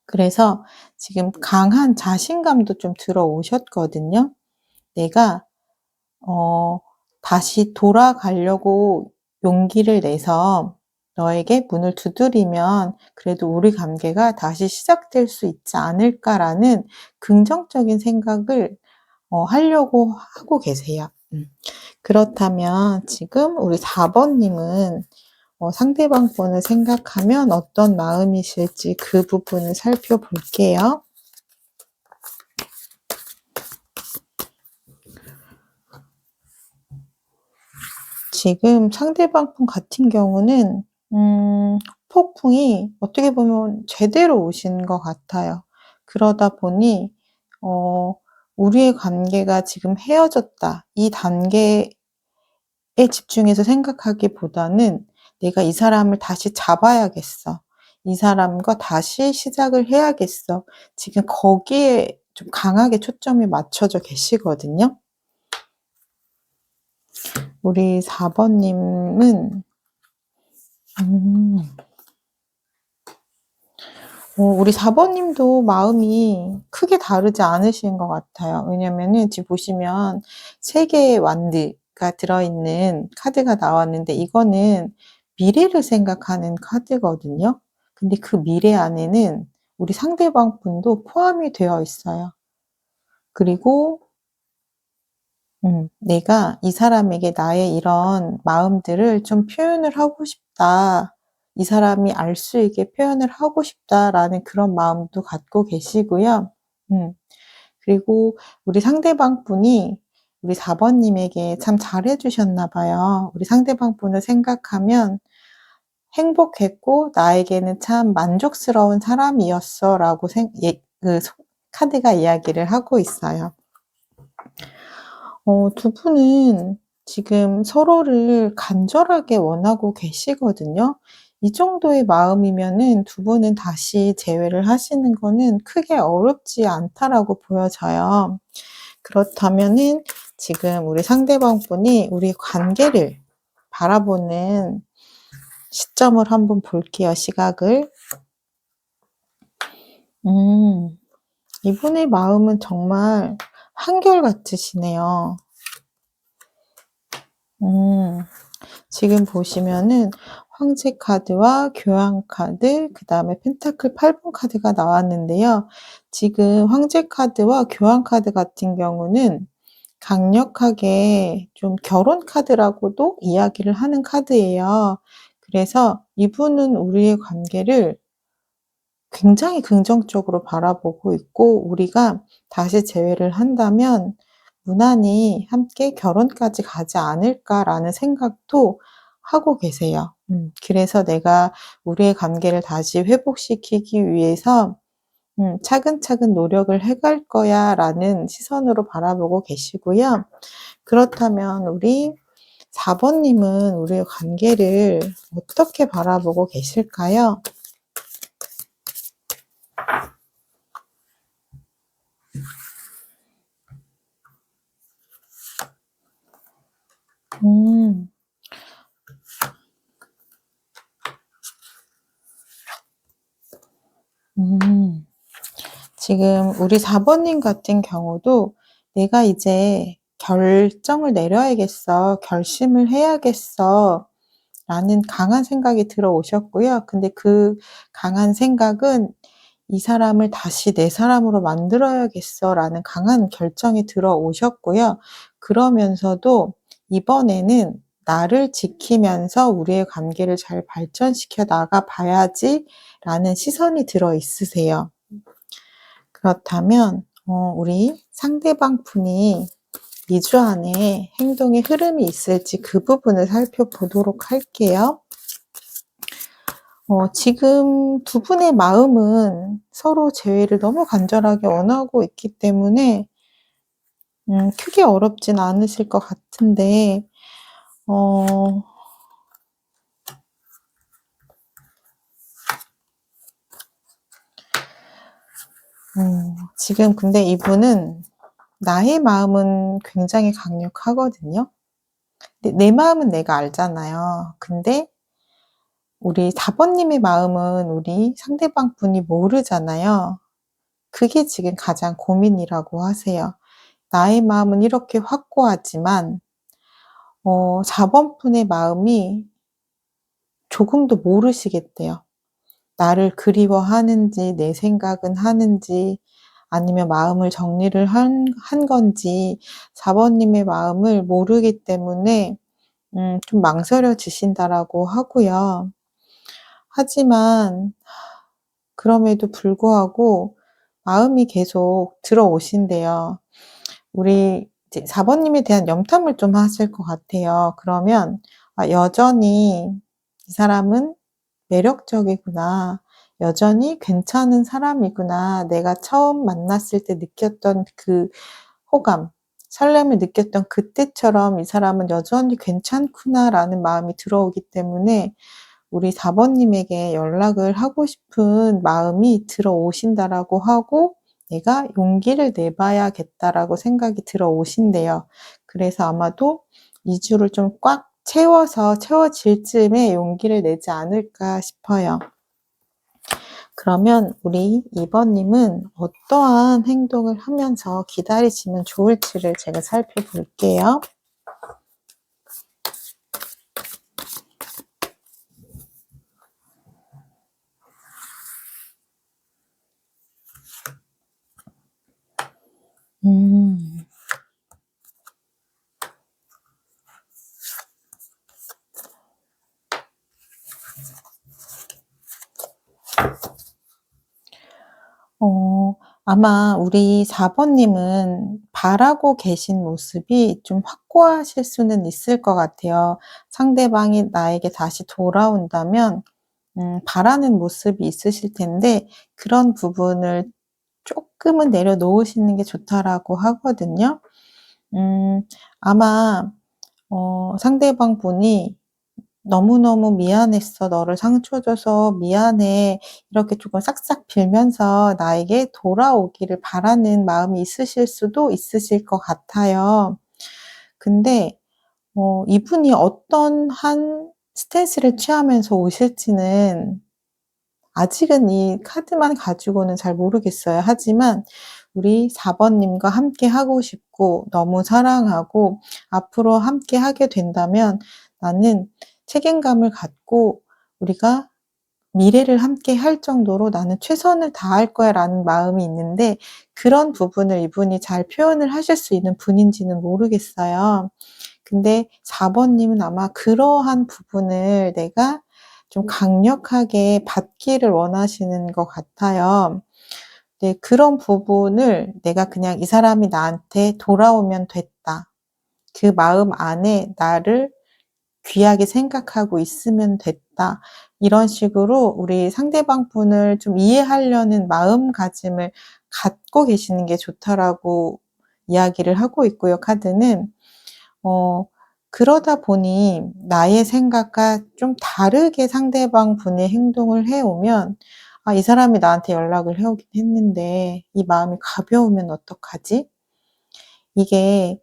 그래서 지금 강한 자신감도 좀 들어오셨거든요. 내가 어 다시 돌아가려고 용기를 내서 너에게 문을 두드리면 그래도 '우리 관계가 다시 시작될 수 있지 않을까.'라는 긍정적인 생각을 하려고 하고 계세요. 그렇다면 지금 우리 4번님은 상대방 분을 생각하면 어떤 마음이실지 그 부분을 살펴볼게요. 지금 상대방 분 같은 경우는 폭풍이 어떻게 보면 제대로 오신 것 같아요. 그러다 보니 어 '우리의 관계가 지금 헤어졌다.' 이 단계에 집중해서 생각하기보다는 '내가 이 사람을 다시 잡아야겠어. 이 사람과 다시 시작을 해야겠어.' 지금 거기에 좀 강하게 초점이 맞춰져 계시거든요. 우리 4번님은 음. 우리 4번님도 마음이 크게 다르지 않으신 것 같아요. 왜냐면은 지금 보시면 3 개의 완드가 들어있는 카드가 나왔는데, 이거는 미래를 생각하는 카드거든요. 근데 그 미래 안에는 우리 상대방 분도 포함이 되어 있어요. 그리고 '내가 이 사람에게 나의 이런 마음들을 좀 표현을 하고 싶다. 이 사람이 알 수 있게 표현을 하고 싶다.'라는 그런 마음도 갖고 계시고요. 음 그리고 우리 상대방 분이 우리 4번님에게 참 잘해 주셨나 봐요. 우리 상대방 분을 생각하면 '행복했고 나에게는 참 만족스러운 사람이었어.'라고 카드가 이야기를 하고 있어요. 두 분은 지금 서로를 간절하게 원하고 계시거든요. 이 정도의 마음이면은 두 분은 다시 재회를 하시는 거는 크게 어렵지 않다라고 보여져요. 그렇다면은 지금 우리 상대방 분이 우리 관계를 바라보는 시점을 한번 볼게요, 시각을. 음. 이분의 마음은 정말 한결같으시네요. 지금 보시면은 황제 카드와 교황 카드, 그 다음에 펜타클 8번 카드가 나왔는데요. 지금 황제 카드와 교황 카드 같은 경우는 강력하게 좀 결혼 카드라고도 이야기를 하는 카드예요. 그래서 이분은 우리의 관계를 굉장히 긍정적으로 바라보고 있고, 우리가 다시 재회를 한다면 무난히 함께 결혼까지 가지 않을까라는 생각도 하고 계세요. 그래서 내가 우리의 관계를 다시 회복시키기 위해서 차근차근 노력을 해갈 거야 라는 시선으로 바라보고 계시고요. 그렇다면 우리 4번님은 우리의 관계를 어떻게 바라보고 계실까요? 음. 음. 지금 우리 4번님 같은 경우도 '내가 이제 결정을 내려야겠어. 결심을 해야겠어.' 라는 강한 생각이 들어오셨고요. 근데 그 강한 생각은 '이 사람을 다시 내 사람으로 만들어야겠어.'라는 강한 결정이 들어오셨고요. 그러면서도 이번에는 '나를 지키면서 우리의 관계를 잘 발전시켜 나가 봐야지.'라는 시선이 들어 있으세요. 그렇다면 우리 상대방 분이 2주 안에 행동의 흐름이 있을지 그 부분을 살펴보도록 할게요. 지금 두 분의 마음은 서로 재회를 너무 간절하게 원하고 있기 때문에 크게 어렵진 않으실 것 같은데, 어 지금 근데 이분은 나의 마음은 굉장히 강력하거든요. 근데 내 마음은 내가 알잖아요. 근데 우리 4번님의 마음은 우리 상대방 분이 모르잖아요. 그게 지금 가장 고민이라고 하세요. 나의 마음은 이렇게 확고하지만 4번 분의 마음이 조금도 모르시겠대요. 나를 그리워하는지, 내 생각은 하는지, 아니면 마음을 정리를 한 건지 4번님의 마음을 모르기 때문에 좀 망설여지신다라고 하고요. 하지만 그럼에도 불구하고 마음이 계속 들어오신대요. 우리 이제 4번님에 대한 염탐을 좀 하실 것 같아요. 그러면 '아 여전히 이 사람은 매력적이구나. 여전히 괜찮은 사람이구나. 내가 처음 만났을 때 느꼈던 그 호감, 설렘을 느꼈던 그때처럼 이 사람은 여전히 괜찮구나.'라는 마음이 들어오기 때문에 우리 4번님에게 연락을 하고 싶은 마음이 들어오신다라고 하고 '내가 용기를 내 봐야겠다.'라고 생각이 들어오신대요. 그래서 아마도 2 주를 좀 꽉 채워질 즈음에 용기를 내지 않을까 싶어요. 그러면 우리 2번님은 어떠한 행동을 하면서 기다리시면 좋을지를 제가 살펴볼게요. 음. 어 아마 우리 4번님은 바라고 계신 모습이 좀 확고하실 수는 있을 것 같아요. 상대방이 나에게 다시 돌아온다면 바라는 모습이 있으실 텐데, 그런 부분을 쪼끔은 내려놓으시는 게 좋다라고 하거든요. 음 아마 상대방 분이 "너무너무 미안했어. 너를 상처 줘서 미안해." 이렇게 조금 싹싹 빌면서 나에게 돌아오기를 바라는 마음이 있으실 수도 있으실 것 같아요. 근데 이분이 어떤 한 스탠스를 취하면서 오실지는 아직은 이 카드만 가지고는 잘 모르겠어요. 하지만 우리 4번 님과 함께 하고 싶고 너무 사랑하고 앞으로 함께 하게 된다면 나는 책임감을 갖고 우리가 미래를 함께 할 정도로 나는 최선을 다할 거야 라는 마음이 있는데 그런 부분을 이분이 잘 표현을 하실 수 있는 분인지는 모르겠어요. 근데 4번 님은 아마 그러한 부분을 내가 좀 강력하게 받기를 원하시는 것 같아요. 네, 그런 부분을 내가 그냥 이 사람이 나한테 돌아오면 됐다. 그 마음 안에 나를 귀하게 생각하고 있으면 됐다. 이런 식으로 우리 상대방 분을 좀 이해하려는 마음가짐을 갖고 계시는 게 좋다라고 이야기를 하고 있고요, 카드는. 그러다 보니 나의 생각과 좀 다르게 상대방 분의 행동을 해오면 아, 이 사람이 나한테 연락을 해오긴 했는데 이 마음이 가벼우면 어떡하지? 이게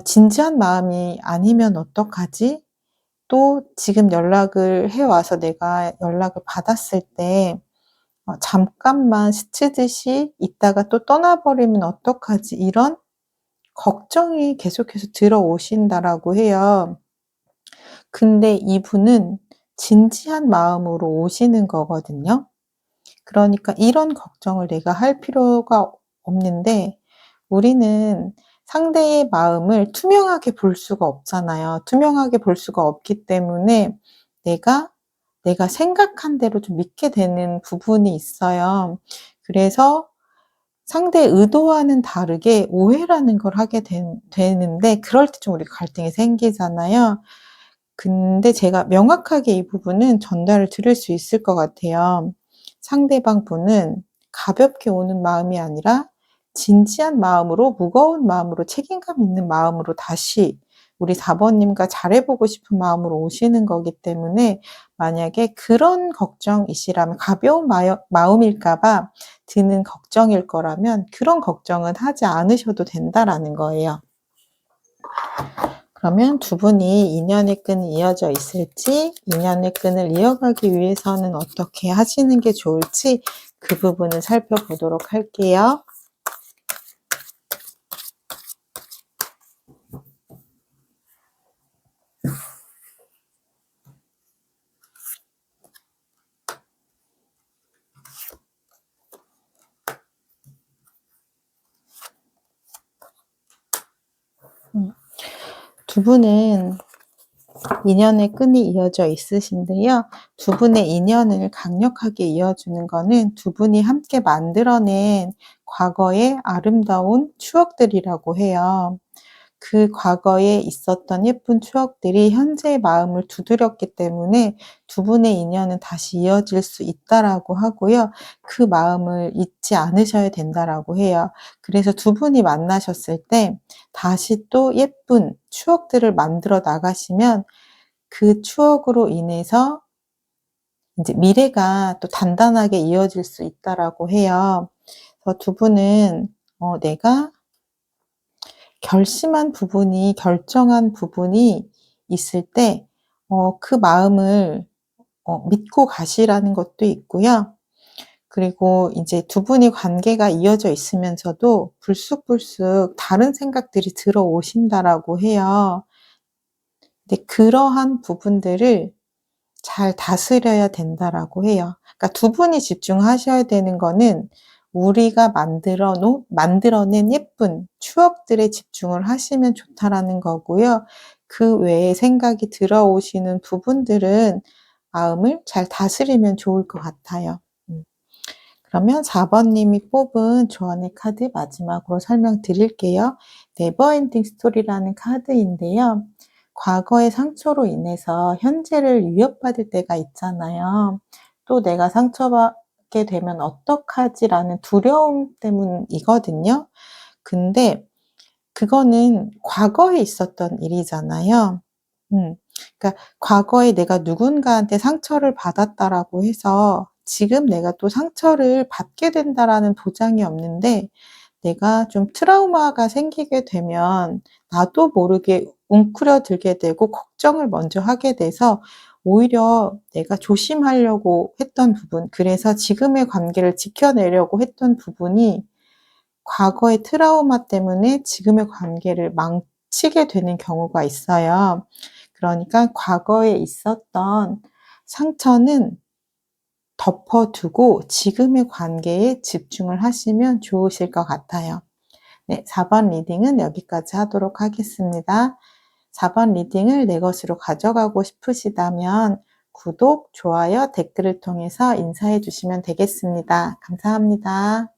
진지한 마음이 아니면 어떡하지? 또 지금 연락을 해와서 내가 연락을 받았을 때 잠깐만 스치듯이 있다가 또 떠나버리면 어떡하지? 이런 걱정이 계속해서 들어오신다라고 해요. 근데 이분은 진지한 마음으로 오시는 거거든요. 그러니까 이런 걱정을 내가 할 필요가 없는데 우리는 상대의 마음을 투명하게 볼 수가 없잖아요. 투명하게 볼 수가 없기 때문에 내가 생각한 대로 좀 믿게 되는 부분이 있어요. 그래서 상대의 의도와는 다르게 오해라는 걸 하게 되는데 그럴 때 좀 우리가 갈등이 생기잖아요. 근데 제가 명확하게 이 부분은 전달을 드릴 수 있을 것 같아요. 상대방 분은 가볍게 오는 마음이 아니라 진지한 마음으로, 무거운 마음으로, 책임감 있는 마음으로 다시 우리 4번 님과 잘해보고 싶은 마음으로 오시는 거기 때문에 만약에 그런 걱정이시라면 가벼운 마음일까 봐 드는 걱정일 거라면 그런 걱정은 하지 않으셔도 된다라는 거예요. 그러면 두 분이 인연의 끈이 이어져 있을지, 인연의 끈을 이어가기 위해서는 어떻게 하시는 게 좋을지 그 부분을 살펴보도록 할게요. 두 분은 인연의 끈이 이어져 있으신데요. 두 분의 인연을 강력하게 이어주는 거는 두 분이 함께 만들어낸 과거의 아름다운 추억들이라고 해요. 그 과거에 있었던 예쁜 추억들이 현재의 마음을 두드렸기 때문에 두 분의 인연은 다시 이어질 수 있다라고 하고요. 그 마음을 잊지 않으셔야 된다라고 해요. 그래서 두 분이 만나셨을 때 다시 또 예쁜 추억들을 만들어 나가시면 그 추억으로 인해서 이제 미래가 또 단단하게 이어질 수 있다라고 해요. 그래서 두 분은 내가 결정한 부분이 있을 때, 그 마음을, 믿고 가시라는 것도 있고요. 그리고 이제 두 분이 관계가 이어져 있으면서도 불쑥불쑥 다른 생각들이 들어오신다라고 해요. 근데 그러한 부분들을 잘 다스려야 된다라고 해요. 그러니까 두 분이 집중하셔야 되는 거는 우리가 만들어낸 예쁜 추억들에 집중을 하시면 좋다라는 거고요. 그 외에 생각이 들어오시는 부분들은 마음을 잘 다스리면 좋을 것 같아요. 그러면 4번 님이 뽑은 조언의 카드 마지막으로 설명드릴게요. 네버엔딩 스토리라는 카드인데요. 과거의 상처로 인해서 현재를 위협받을 때가 있잖아요. 또 내가 상처받게 되면 어떡하지라는 두려움 때문이거든요. 근데 그거는 과거에 있었던 일이잖아요. 그러니까 과거에 내가 누군가한테 상처를 받았다라고 해서 지금 내가 또 상처를 받게 된다라는 보장이 없는데 내가 좀 트라우마가 생기게 되면 나도 모르게 웅크려들게 되고 걱정을 먼저 하게 돼서 오히려 내가 조심하려고 했던 부분, 그래서 지금의 관계를 지켜내려고 했던 부분이 과거의 트라우마 때문에 지금의 관계를 망치게 되는 경우가 있어요. 그러니까 과거에 있었던 상처는 덮어두고 지금의 관계에 집중을 하시면 좋으실 것 같아요. 네, 4번 리딩은 여기까지 하도록 하겠습니다. 4번 리딩을 내 것으로 가져가고 싶으시다면 구독, 좋아요, 댓글을 통해서 인사해 주시면 되겠습니다. 감사합니다.